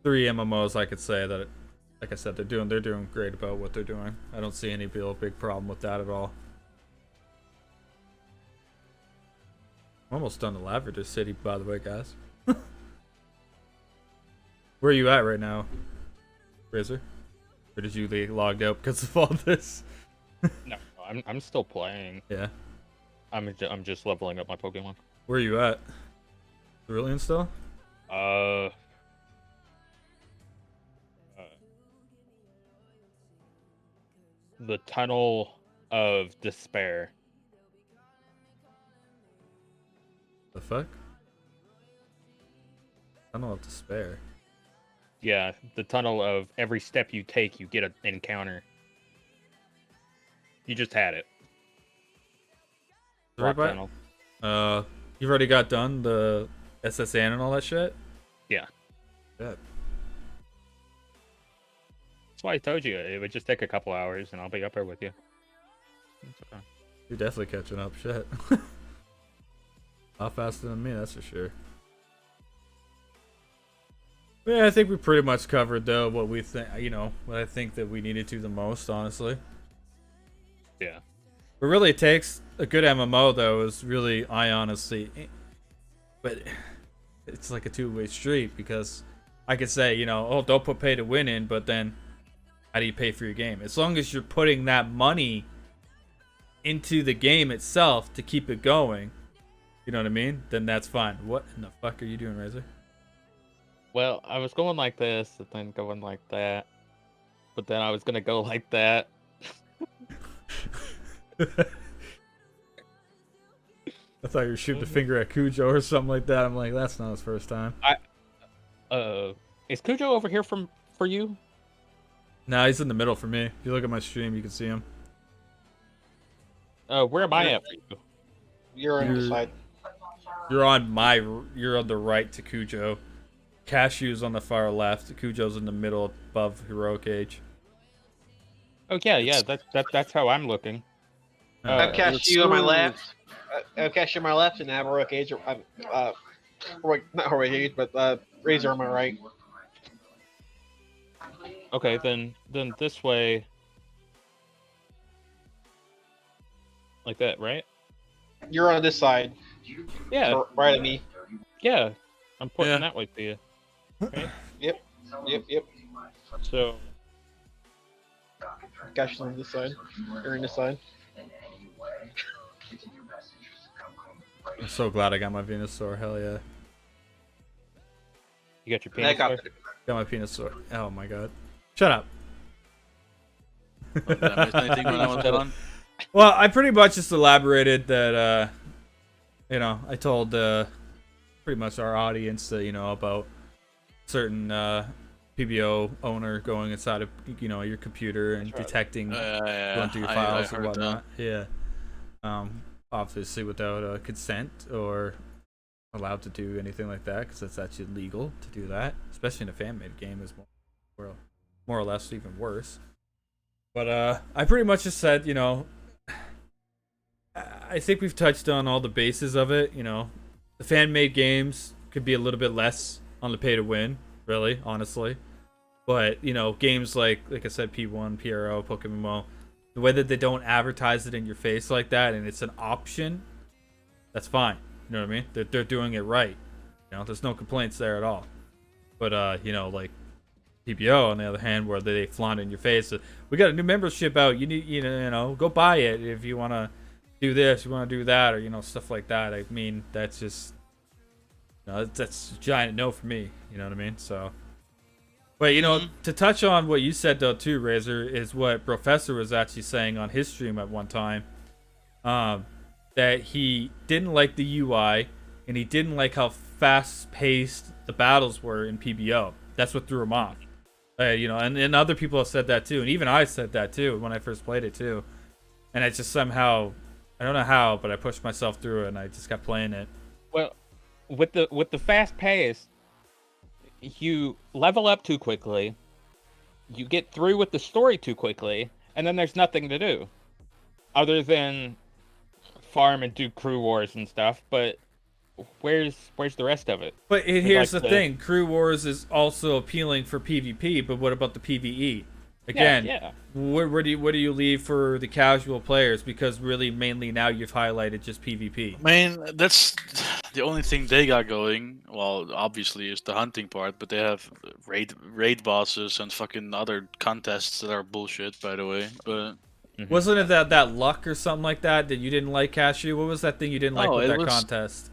3 MMOs, I could say that, like I said, they're doing great about what they're doing. I don't see any real big problem with that at all. I'm almost done to Lavender City, by the way, guys. Where are you at right now, Razor? Or did you get logged out because of all this? No, I'm still playing. Yeah. I'm just leveling up my Pokemon. Where are you at? Cerulean still? The Tunnel of Despair. The fuck? Tunnel of Despair. Yeah, the tunnel of every step you take, you get an encounter. You just had it. Rock tunnel. You've already got done the SSN and all that shit? Yeah. Yeah. That's why I told you it would just take a couple hours, and I'll be up there with you. It's okay. You're definitely catching up. Shit. A lot faster than me, that's for sure. Yeah, I think we pretty much covered though what we think. You know, what I think that we needed to the most, honestly. Yeah. What really takes a good MMO though is really, I honestly, but it's like a two-way street, because I could say, you know, oh, don't put pay to win in, but then how do you pay for your game? As long as you're putting that money into the game itself to keep it going, you know what I mean? Then that's fine. What in the fuck are you doing, Razor? Well, I was going like this, and then going like that, but then I was gonna go like that. I thought you were shooting the finger at Cujo or something like that. I'm like, that's not his first time. Is Cujo over here for you? Nah, he's in the middle for me. If you look at my stream, you can see him. Where am I at for you? You're on the side. You're on the right to Cujo. Cashew's on the far left. Cujo's in the middle above Heroic Age. Oh yeah, that's how I'm looking. I have Cashew on my left. I have Cashew on my left, and I have Heroic Age. Not Heroic Age, but Razor on my right. Okay, then this way, like that, right? You're on this side. Yeah. Right at me. Yeah, I'm pointing that way to you. Right? Yep. So. Cashew's on this side. You're on this side. I'm so glad I got my Venusaur. Hell yeah. You got your penis sword? Got my penis sword. Oh my god. Shut up. Well, I pretty much just elaborated that, you know, I told pretty much our audience that, you know, about certain PBO owner going inside of, you know, your computer and detecting going through your files and whatnot. Yeah. Obviously without consent or allowed to do anything like that, because it's actually legal to do that, especially in a fan-made game, is more or less even worse. But I pretty much just said, you know, I think we've touched on all the bases of it. You know, the fan-made games could be a little bit less on the pay-to-win, really, honestly. But, you know, games like I said, P1, PRO, Pokemon, the way that they don't advertise it in your face like that, and it's an option, that's fine. You know what I mean? They're doing it right. You know, there's no complaints there at all. But, you know, like PBO, on the other hand, where they flaunt it in your face, we got a new membership out. You need, you know, go buy it if you want to do this, you want to do that, or, you know, stuff like that. I mean, that's just, you know, that's a giant no for me. You know what I mean? So, but, you know, to touch on what you said, though, too, Razor, is what Professor was actually saying on his stream at one time. That he didn't like the UI, and he didn't like how fast-paced the battles were in PBO. That's what threw him off. You know, and other people have said that, too. And even I said that, too, when I first played it, too. And I just somehow, I don't know how, but I pushed myself through it, and I just kept playing it. Well, with the fast pace, you level up too quickly, you get through with the story too quickly, and then there's nothing to do other than farm and do crew wars and stuff. But where's the rest of it? But here's the thing: crew wars is also appealing for PvP, but what about the PvE? Again, where do you leave for the casual players? Because really, mainly now you've highlighted just PvP. I mean, that's the only thing they got going. Well, obviously, is the hunting part, but they have raid bosses and fucking other contests that are bullshit, by the way. But wasn't it that luck or something like that you didn't like, Cashew? What was that thing you didn't like with that contest?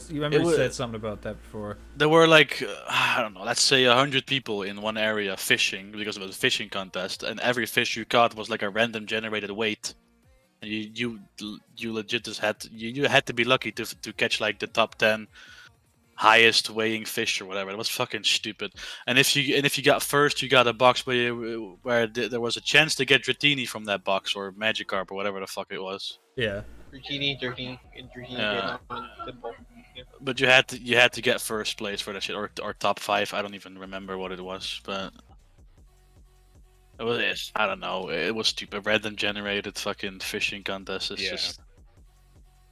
You remember you said something about that before. There were like, I don't know, let's say 100 people in one area fishing because it was a fishing contest, and every fish you caught was like a random generated weight. And you legit just had to be lucky to catch like the top 10 highest weighing fish or whatever. It was fucking stupid. And if you got first, you got a box where there was a chance to get Dratini from that box, or Magikarp or whatever the fuck it was. Yeah. Dratini. Yeah. But you had to get first place for that shit, or top 5. I don't even remember what it was, but it was, I don't know, it was stupid. Random generated fucking fishing contest. It's just.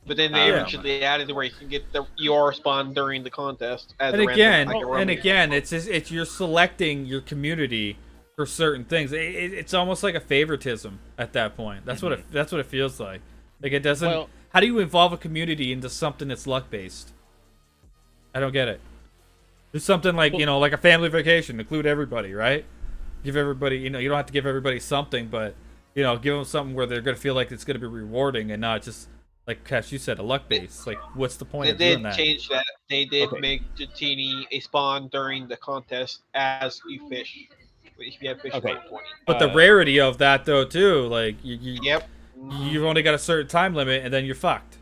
But then they eventually added where you can get your spawn during the contest. As and again, it's you're selecting your community for certain things. It's almost like a favoritism at that point. That's what it feels like. Like it doesn't. How do you involve a community into something that's luck based? I don't get it. Do something like, you know, like a family vacation. Include everybody, right? Give everybody, you know, you don't have to give everybody something, but, you know, give them something where they're going to feel like it's going to be rewarding and not just, like Cash, you said, a luck base. Like, what's the point They of doing did that? change that. They did Okay. make Dratini a spawn during the contest as you fish. If you have fish Okay. level 20. But the rarity of that, though, too, like, Yep. you've only got a certain time limit, and then you're fucked.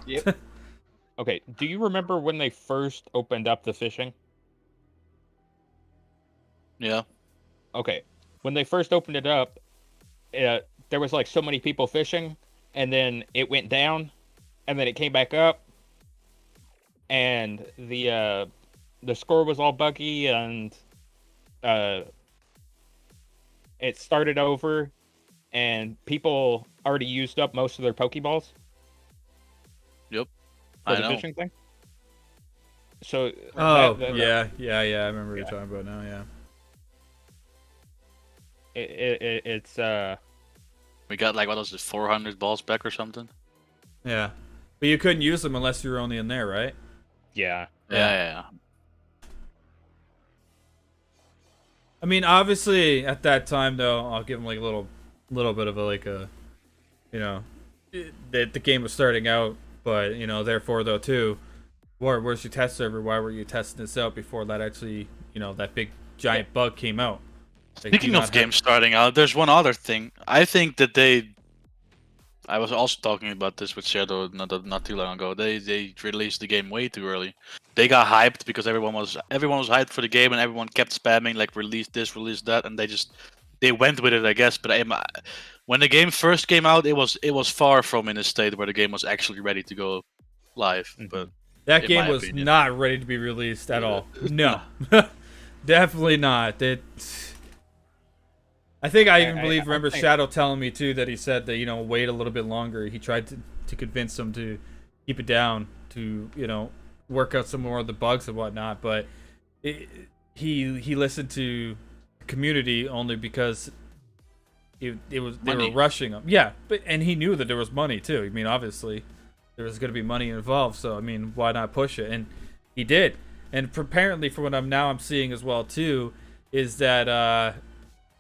Yep. Okay, do you remember when they first opened up the fishing? Yeah. Okay, when they first opened it up, there was like so many people fishing, and then it went down, and then it came back up, and the score was all buggy, and it started over, and people already used up most of their Pokeballs. Yep. For I the know. fishing thing. So. Oh, yeah. I remember what you're talking about now. Yeah. It's We got like what was it, 400 balls back or something? Yeah, but you couldn't use them unless you were only in there, right? Yeah. Yeah. I mean, obviously, at that time, though, I'll give them like a little bit of a you know, the game was starting out, but you know, therefore, though, too, where's your test server? Why were you testing this out before that actually, you know, that big giant bug came out? Like, Speaking of games starting out, there's one other thing. I think that I was also talking about this with Shadow not too long ago. They released the game way too early. They got hyped because everyone was hyped for the game and everyone kept spamming like release this, release that, and they went with it, I guess. But when the game first came out, it was far from in a state where the game was actually ready to go live. But that in game my was opinion. not ready to be released at all. No, definitely not. I think I even remember Shadow telling me too that he said that, you know, wait a little bit longer. He tried to convince them to keep it down, to, you know, work out some more of the bugs and whatnot. But he listened to the community only because they were rushing him. Yeah, and he knew that there was money too. I mean, obviously there was going to be money involved. So I mean, why not push it? And he did. And apparently, from what I'm seeing as well too, is that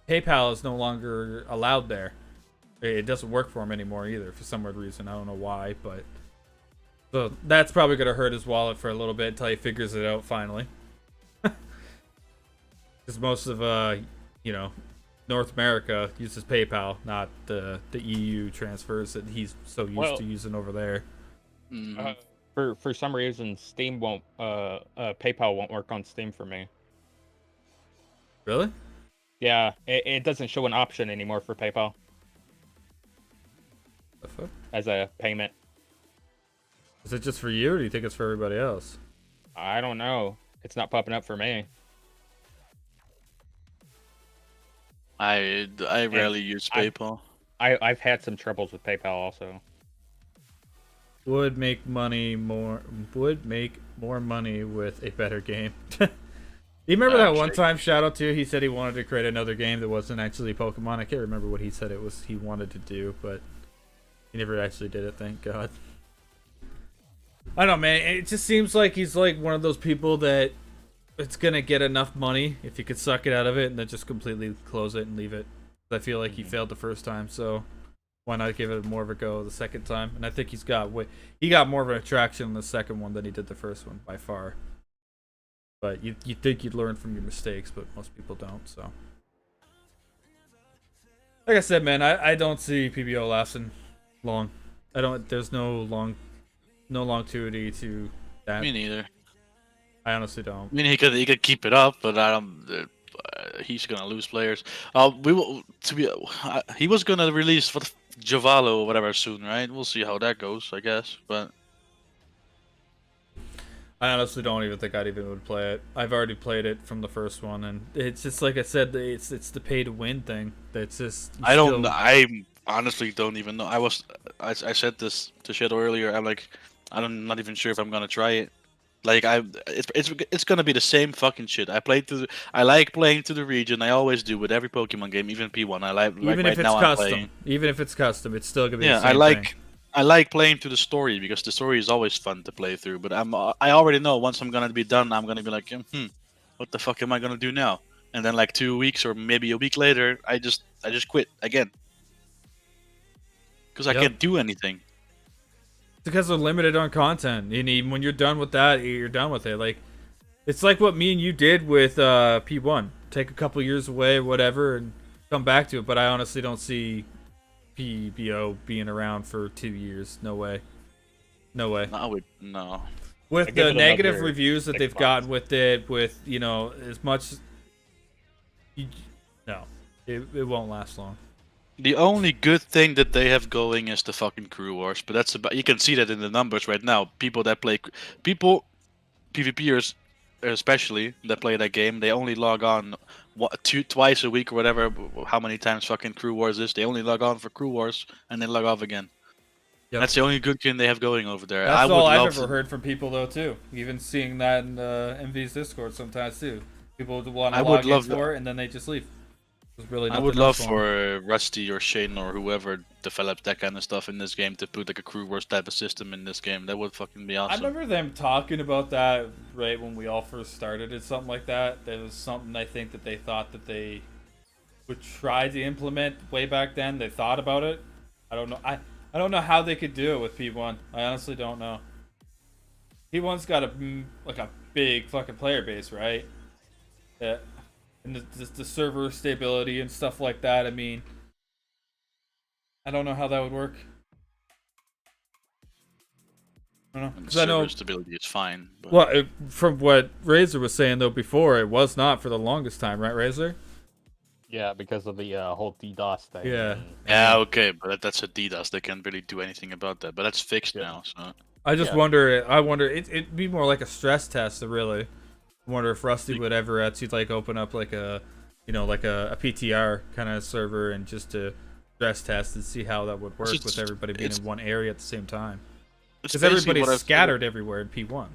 PayPal is no longer allowed there. It doesn't work for him anymore either for some weird reason. I don't know why, but so that's probably gonna hurt his wallet for a little bit until he figures it out finally. Because most of you know, North America uses PayPal, not the EU transfers that he's so used to using over there. For some reason, Steam won't PayPal won't work on Steam for me. Really? Yeah, it doesn't show an option anymore for PayPal The fuck? as a payment. Is it just for you, or do you think it's for everybody else? I don't know. It's not popping up for me. I rarely use PayPal. I've had some troubles with PayPal also. Would make more money with a better game. You remember that one time Shadow 2, he said he wanted to create another game that wasn't actually Pokemon. I can't remember what he said it was he wanted to do, but he never actually did it, thank God. I don't know, man. It just seems like he's like one of those people that it's gonna get enough money if he could suck it out of it and then just completely close it and leave it. I feel like he failed the first time, so why not give it more of a go the second time? And I think he got more of an attraction in the second one than he did the first one by far. But you think you'd learn from your mistakes, but most people don't. So, like I said, man, I don't see PBO lasting long. I don't. There's no longevity to that. Me neither. I honestly don't. I mean, he could keep it up, but I don't. He's gonna lose players. He was gonna release for Javalo or whatever soon, right? We'll see how that goes, I guess. But I honestly don't even think I'd even would play it. I've already played it from the first one, and it's just like I said, it's the pay to win thing. That's just I honestly don't even know. I said this to Shadow earlier. I'm not even sure if I'm gonna try it. Like it's gonna be the same fucking shit. I like playing to the region. I always do with every Pokemon game, even P1. Even if it's custom, it's still gonna be the same thing. I like playing through the story because the story is always fun to play through. But I already know once I'm gonna be done, I'm gonna be like, what the fuck am I gonna do now? And then like 2 weeks or maybe a week later, I just quit again because I can't do anything. Because they're limited on content. You need when you're done with that, you're done with it. Like it's like what me and you did with P1. Take a couple years away, whatever, and come back to it. But I honestly don't see PBO being around for 2 years. No way. No way. No. With the negative reviews that they've gotten with it, with as much. No, it won't last long. The only good thing that they have going is the fucking crew wars, but that's about. You can see that in the numbers right now. People, PvPers, especially that play that game, they only log on twice a week or whatever. How many times fucking crew wars is? They only log on for crew wars and then log off again. Yep. That's the only good thing they have going over there. That's all I've ever heard from people though too. Even seeing that in MV's Discord sometimes too. People want to log in for it and then they just leave. Really I would love for Rusty or Shane or whoever develops that kind of stuff in this game to put like a crew wars type of system in this game. That would fucking be awesome. I remember them talking about that right when we all first started it, something like that. There was something I think that they thought that they would try to implement way back then. They thought about it. I don't know. I don't know how they could do it with P1. I honestly don't know. P1's got a big fucking player base, right? Yeah. And the server stability and stuff like that. I mean, I don't know how that would work. I don't know. And server stability is fine. But... Well, from what Razor was saying though before, it was not for the longest time, right, Razor? Yeah, because of the whole DDoS thing. Yeah. Yeah, okay, but that's a DDoS. They can't really do anything about that. But that's fixed now. So. I just wonder. I wonder. It'd be more like a stress test, really. I wonder if Rusty would ever actually like open up like a, like a PTR kind of server and just to stress test and see how that would work with everybody being in one area at the same time. Because everybody's scattered everywhere in P1.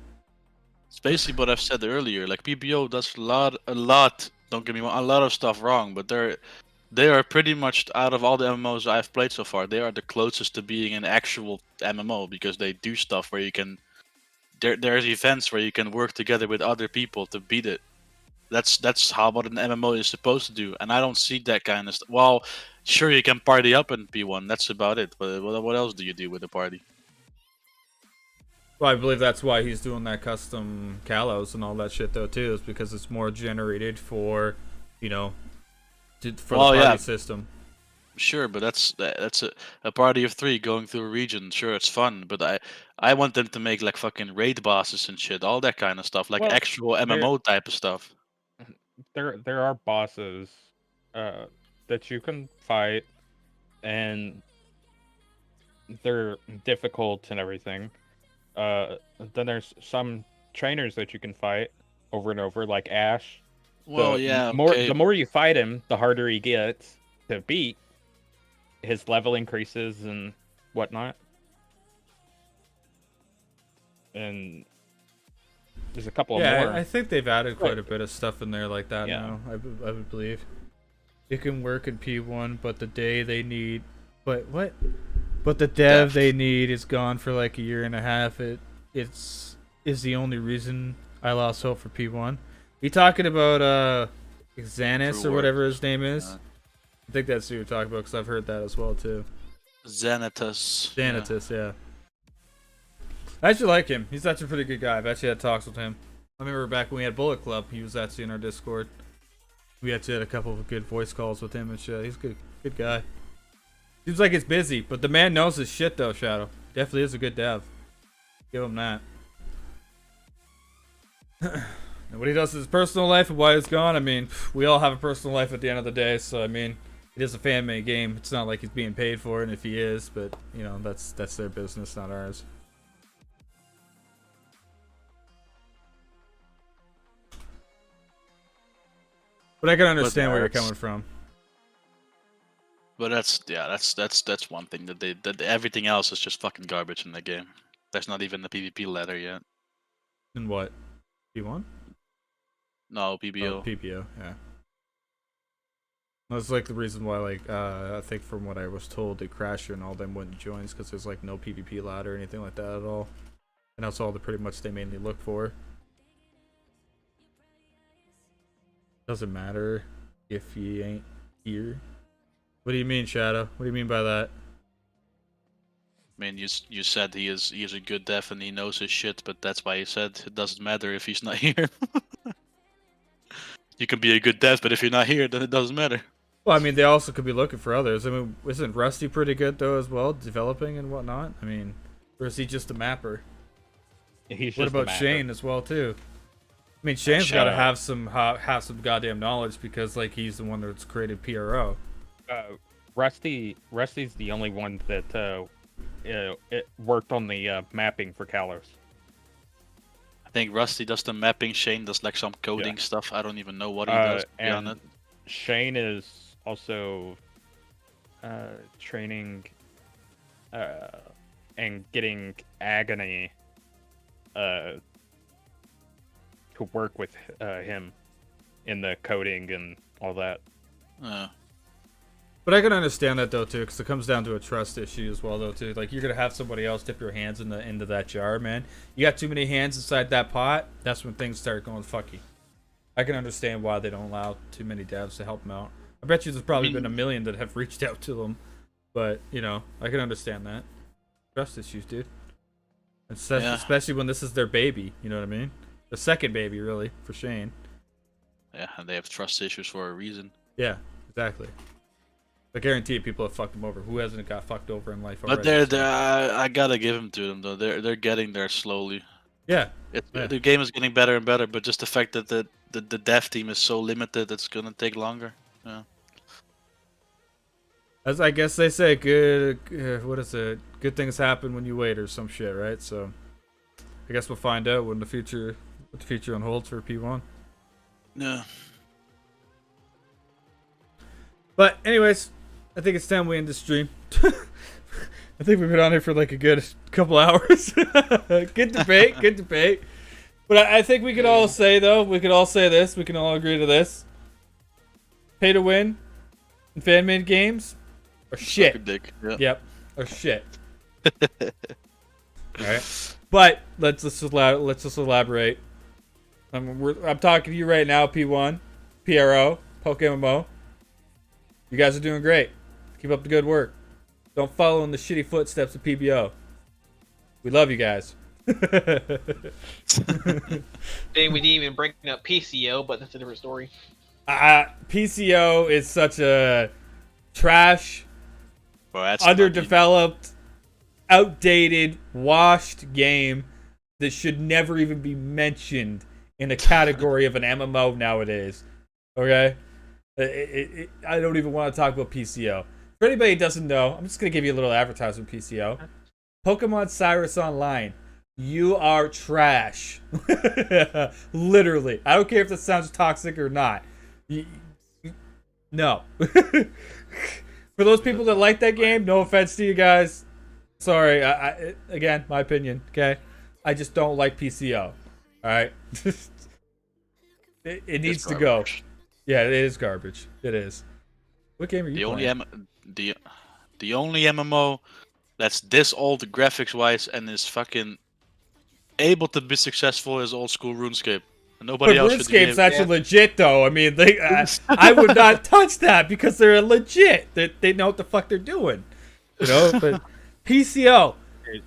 It's basically what I've said earlier. Like PBO does a lot. Don't get me wrong, a lot of stuff wrong, but they are pretty much out of all the MMOs I've played so far. They are the closest to being an actual MMO because they do stuff where you can. There's events where you can work together with other people to beat it. That's how what an MMO is supposed to do, and I don't see that kind of stuff. Well, sure you can party up in P1. That's about it. But what else do you do with a party? Well, I believe that's why he's doing that custom Kalos and all that shit though too, is because it's more generated for, the party system. Sure, but that's a party of 3 going through a region. Sure, it's fun, but I want them to make like fucking raid bosses and shit, all that kind of stuff, like actual MMO type of stuff. There are bosses that you can fight, and they're difficult and everything. Then there's some trainers that you can fight over and over, like Ash. Well, the more you fight him, the harder he gets to beat. His level increases and whatnot. And there's a couple more. I think they've added quite a bit of stuff in there like that now. I would believe. It can work in P1, but the day they need... But what? But the dev they need is gone for like a year and a half. Is the only reason I lost hope for P1. You talking about Xanis or whatever his name is? Yeah. I think that's who you're talking about because I've heard that as well too. Xanatus, yeah. I actually like him. He's actually a pretty good guy. I've actually had talks with him. I remember back when we had Bullet Club, he was actually in our Discord. We actually had a couple of good voice calls with him and shit. He's a good guy. Seems like it's busy, but the man knows his shit though, Shadow. Definitely is a good dev. Give him that. And what he does in his personal life and why he's gone, I mean, we all have a personal life at the end of the day, so I mean, it is a fan-made game. It's not like he's being paid for it, and if he is, but, that's their business, not ours. But I can understand where you're coming from. But that's one thing that everything else is just fucking garbage in the game. There's not even the PvP ladder yet. In what? P1? No, PBO. Oh, PBO, yeah. That's like the reason why, like, I think from what I was told, the Crasher and all them wouldn't join, because there's like no PvP ladder or anything like that at all, and that's all pretty much they mainly look for. Doesn't matter if he ain't here. What do you mean, Shadow? What do you mean by that? I mean, you said he is a good dev and he knows his shit, but that's why you said it doesn't matter if he's not here. You can be a good dev, but if you're not here, then it doesn't matter. Well, I mean, they also could be looking for others. I mean, isn't Rusty pretty good though as well, developing and whatnot? I mean, or is he just a mapper? What about Shane as well too? I mean, Shane's got to have some goddamn knowledge because like he's the one that's created PRO. Rusty's the only one that it worked on the mapping for Kalos. I think Rusty does the mapping. Shane does like some coding stuff. I don't even know what he does. And Shane is also training and getting Agony to work with him in the coding and all that. But I can understand that though too, because it comes down to a trust issue as well though too. Like you're gonna have somebody else dip your hands into that jar, man. You got too many hands inside that pot. That's when things start going fucky. I can understand why they don't allow too many devs to help them out. I bet you there's probably been a million that have reached out to them, but you know I can understand that trust issues, dude. Especially when this is their baby. You know what I mean? The second baby, really, for Shane. Yeah, and they have trust issues for a reason. Yeah, exactly. I guarantee people have fucked them over. Who hasn't got fucked over in life already? But I gotta give them to them though. They're getting there slowly. Yeah. The game is getting better and better, but just the fact that the dev team is so limited, it's gonna take longer. Yeah. As I guess they say, good. What is it? Good things happen when you wait, or some shit, right? So, I guess we'll find out what the future unfolds for P1. Yeah. But anyways, I think it's time we end the stream. I think we've been on here for like a good couple hours. Good debate. But I think we could all say though, we can all agree to this. Pay to win in fan-made games or shit. Yep, or shit. Alright. But let's just elaborate. I'm talking to you right now, P1, PRO, Poke MMO. You guys are doing great. Keep up the good work. Don't follow in the shitty footsteps of PBO. We love you guys. Dang, we didn't even bring up PCO, but that's a different story. PCO is such a trash, underdeveloped, outdated, washed game that should never even be mentioned in a category of an MMO nowadays. Okay? I don't even want to talk about PCO. For anybody who doesn't know, I'm just going to give you a little advertisement PCO. Pokemon Cyrus Online. You are trash. Literally. I don't care if that sounds toxic or not. No. For those people that like that game, no offense to you guys. Sorry. Again, my opinion. Okay? I just don't like PCO. Alright? It needs to go. Yeah, it is garbage. It is. What game are you playing? The only MMO that's this old graphics-wise and is fucking able to be successful is old school RuneScape. Nobody else should be. RuneScape's actually legit, though. I mean, I would not touch that because they're legit. They know what the fuck they're doing. You know, but PCO.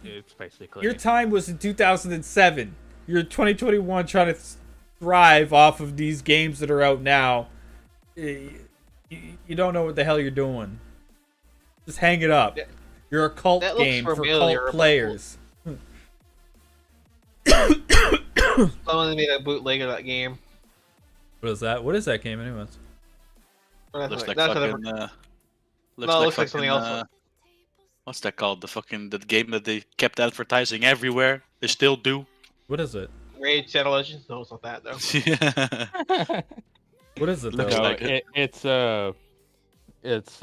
It's basically your time was in 2007. You're in 2021 trying to thrive off of these games that are out now. You don't know what the hell you're doing. Just hang it up. You're a cult game for cult players. Someone made a bootleg of that game. What is that? What is that game, anyways? Looks like fucking. Looks like something else. What's that called? The game that they kept advertising everywhere. They still do. What is it? Raid Shadow Legends? No, it's not that though. What is it though? It's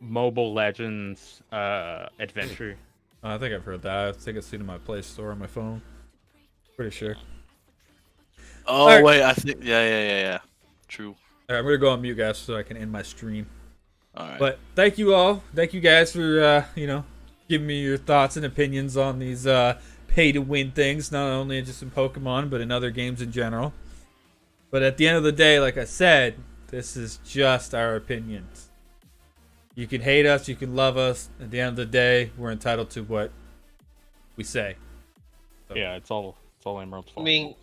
Mobile Legends adventure. I think I've heard that. I think I've seen it in my Play Store on my phone. Pretty sure. Oh right. Wait, I think yeah. True. All right, I'm gonna go on mute, guys, so I can end my stream. All right. But thank you all. Thank you guys for giving me your thoughts and opinions on these pay to win things, not only just in Pokemon but in other games in general. But at the end of the day, like I said, this is just our opinions. You can hate us, you can love us. At the end of the day, we're entitled to what we say. So. Yeah, it's all Emerald's fault. I mean,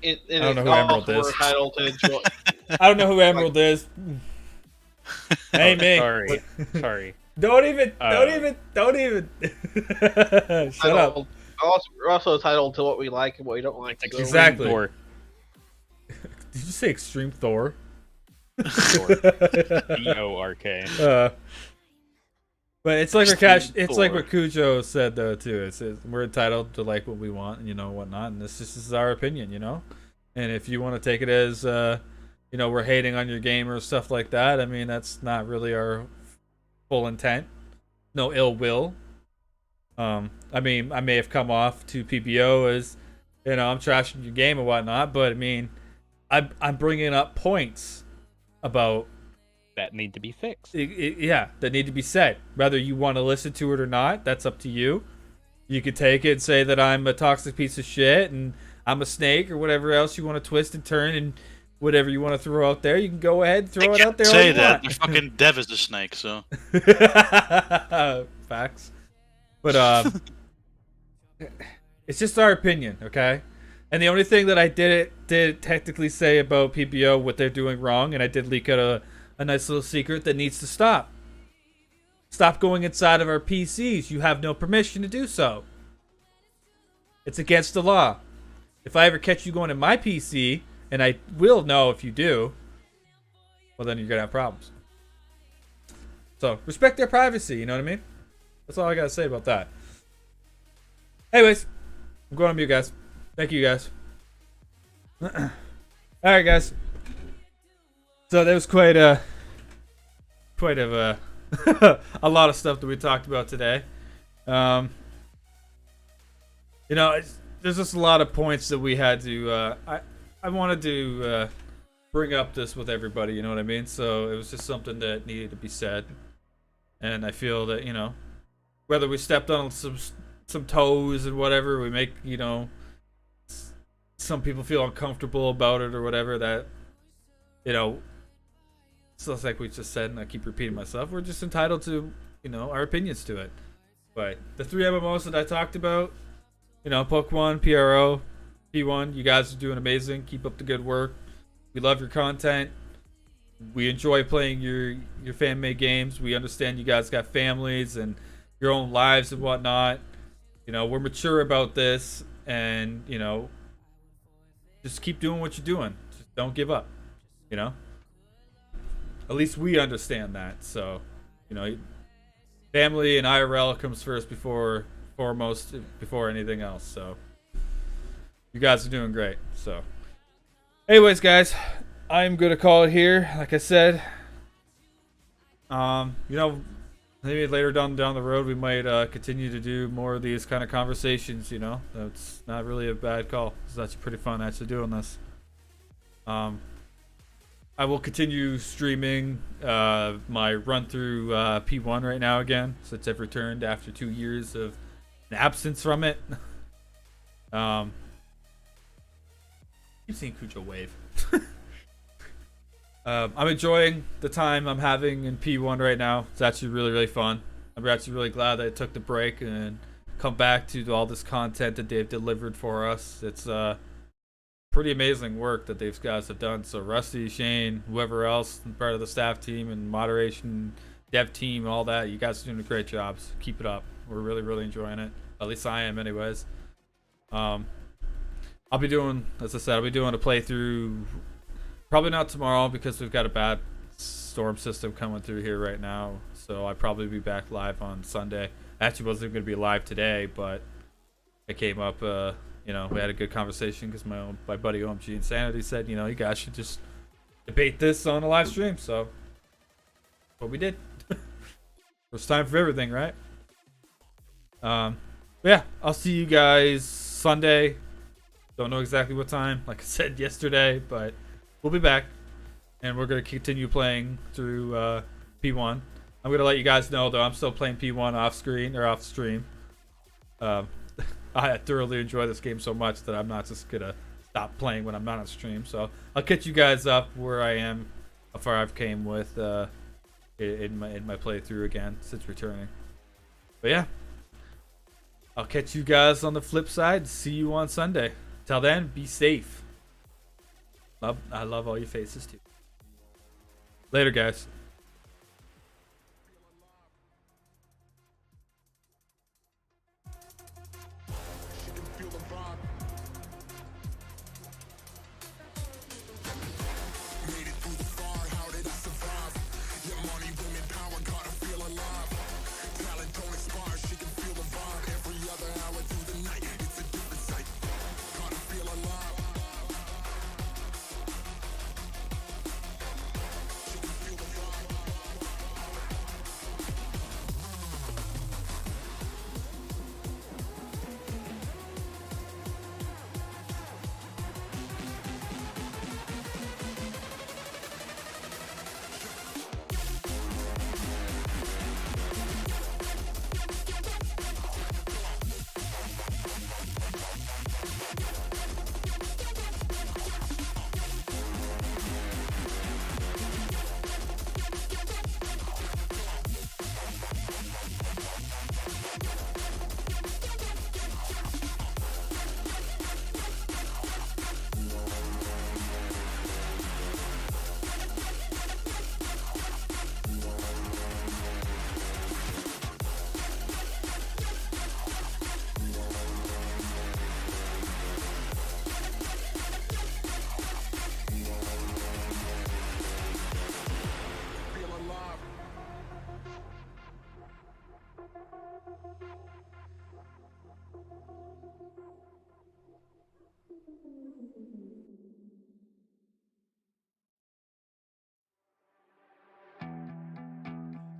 I don't know who Emerald is. We're entitled to enjoy. I don't know who Emerald is. Hey, me. Sorry. Don't even. Shut up. We're also entitled to what we like and what we don't like. So. Exactly. Thor. Did you say Extreme Thor? Thork. But it's like it's like what Cujo said though too. It's we're entitled to like what we want and whatnot, and this is our opinion, And if you want to take it as we're hating on your game or stuff like that, I mean that's not really our full intent. No ill will. I mean I may have come off to PBO as I'm trashing your game and whatnot, but I mean I'm bringing up points about that need to be fixed. That need to be said. Whether you want to listen to it or not, that's up to you. You could take it and say that I'm a toxic piece of shit and I'm a snake or whatever else you want to twist and turn and whatever you want to throw out there. You can go ahead and throw it out there. Say that. Your fucking dev is the snake, so. Facts. But it's just our opinion, okay? And the only thing that I did technically say about PBO, what they're doing wrong, and I did leak out a nice little secret that needs to stop. Stop going inside of our PCs. You have no permission to do so. It's against the law. If I ever catch you going in my PC, and I will know if you do, well then you're gonna have problems. So respect their privacy, you know what I mean? That's all I gotta say about that. Anyways, I'm going on mute, guys. Thank you, guys. Alright, guys. So there was quite a a lot of stuff that we talked about today. There's just a lot of points that we had to. I wanted to bring up this with everybody. You know what I mean? So it was just something that needed to be said, and I feel that whether we stepped on some toes and whatever, we make some people feel uncomfortable about it or whatever. That so it's like we just said, and I keep repeating myself, we're just entitled to, our opinions to it. But the 3 MMOs that I talked about, Pokemon, PRO, P1, you guys are doing amazing. Keep up the good work. We love your content. We enjoy playing your fan-made games. We understand you guys got families and your own lives and whatnot. We're mature about this, and, just keep doing what you're doing. Just don't give up, At least we understand that. So, family and IRL comes before anything else. So, you guys are doing great. So, anyways, guys, I'm gonna call it here. Like I said, maybe later down the road we might continue to do more of these kind of conversations. That's not really a bad call. It's actually pretty fun actually doing this. I will continue streaming my run through P1 right now again, since I've returned after 2 years of an absence from it. Keep seeing Cujo wave. I'm enjoying the time I'm having in P1 right now. It's actually really, really fun. I'm actually really glad that I took the break and come back to all this content that they've delivered for us. It's pretty amazing work that these guys have done. So Rusty, Shane, whoever else, part of the staff team and moderation, dev team, all that, you guys are doing a great job. So keep it up. We're really, really enjoying it. At least I am, anyways. I'll be doing, as I said, I'll be doing a playthrough. Probably not tomorrow because we've got a bad storm system coming through here right now. So I'll probably be back live on Sunday. I actually wasn't going to be live today, but it came up. We had a good conversation because my buddy OMG Insanity said, you guys should just debate this on a live stream. So what we did. First time for everything, right? Yeah, I'll see you guys Sunday. Don't know exactly what time, like I said yesterday, but we'll be back. and we're gonna continue playing through P1. I'm gonna let you guys know though I'm still playing P1 off screen or off stream. I thoroughly enjoy this game so much that I'm not just gonna stop playing when I'm not on stream. So I'll catch you guys up where I am, how far I've came with in my playthrough again since returning. But yeah, I'll catch you guys on the flip side. See you on Sunday. Till then, be safe. I love all your faces too. Later, guys.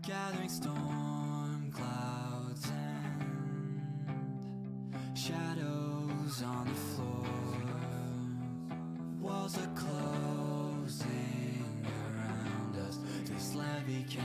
Gathering storm clouds and shadows on the floor. Walls are closed.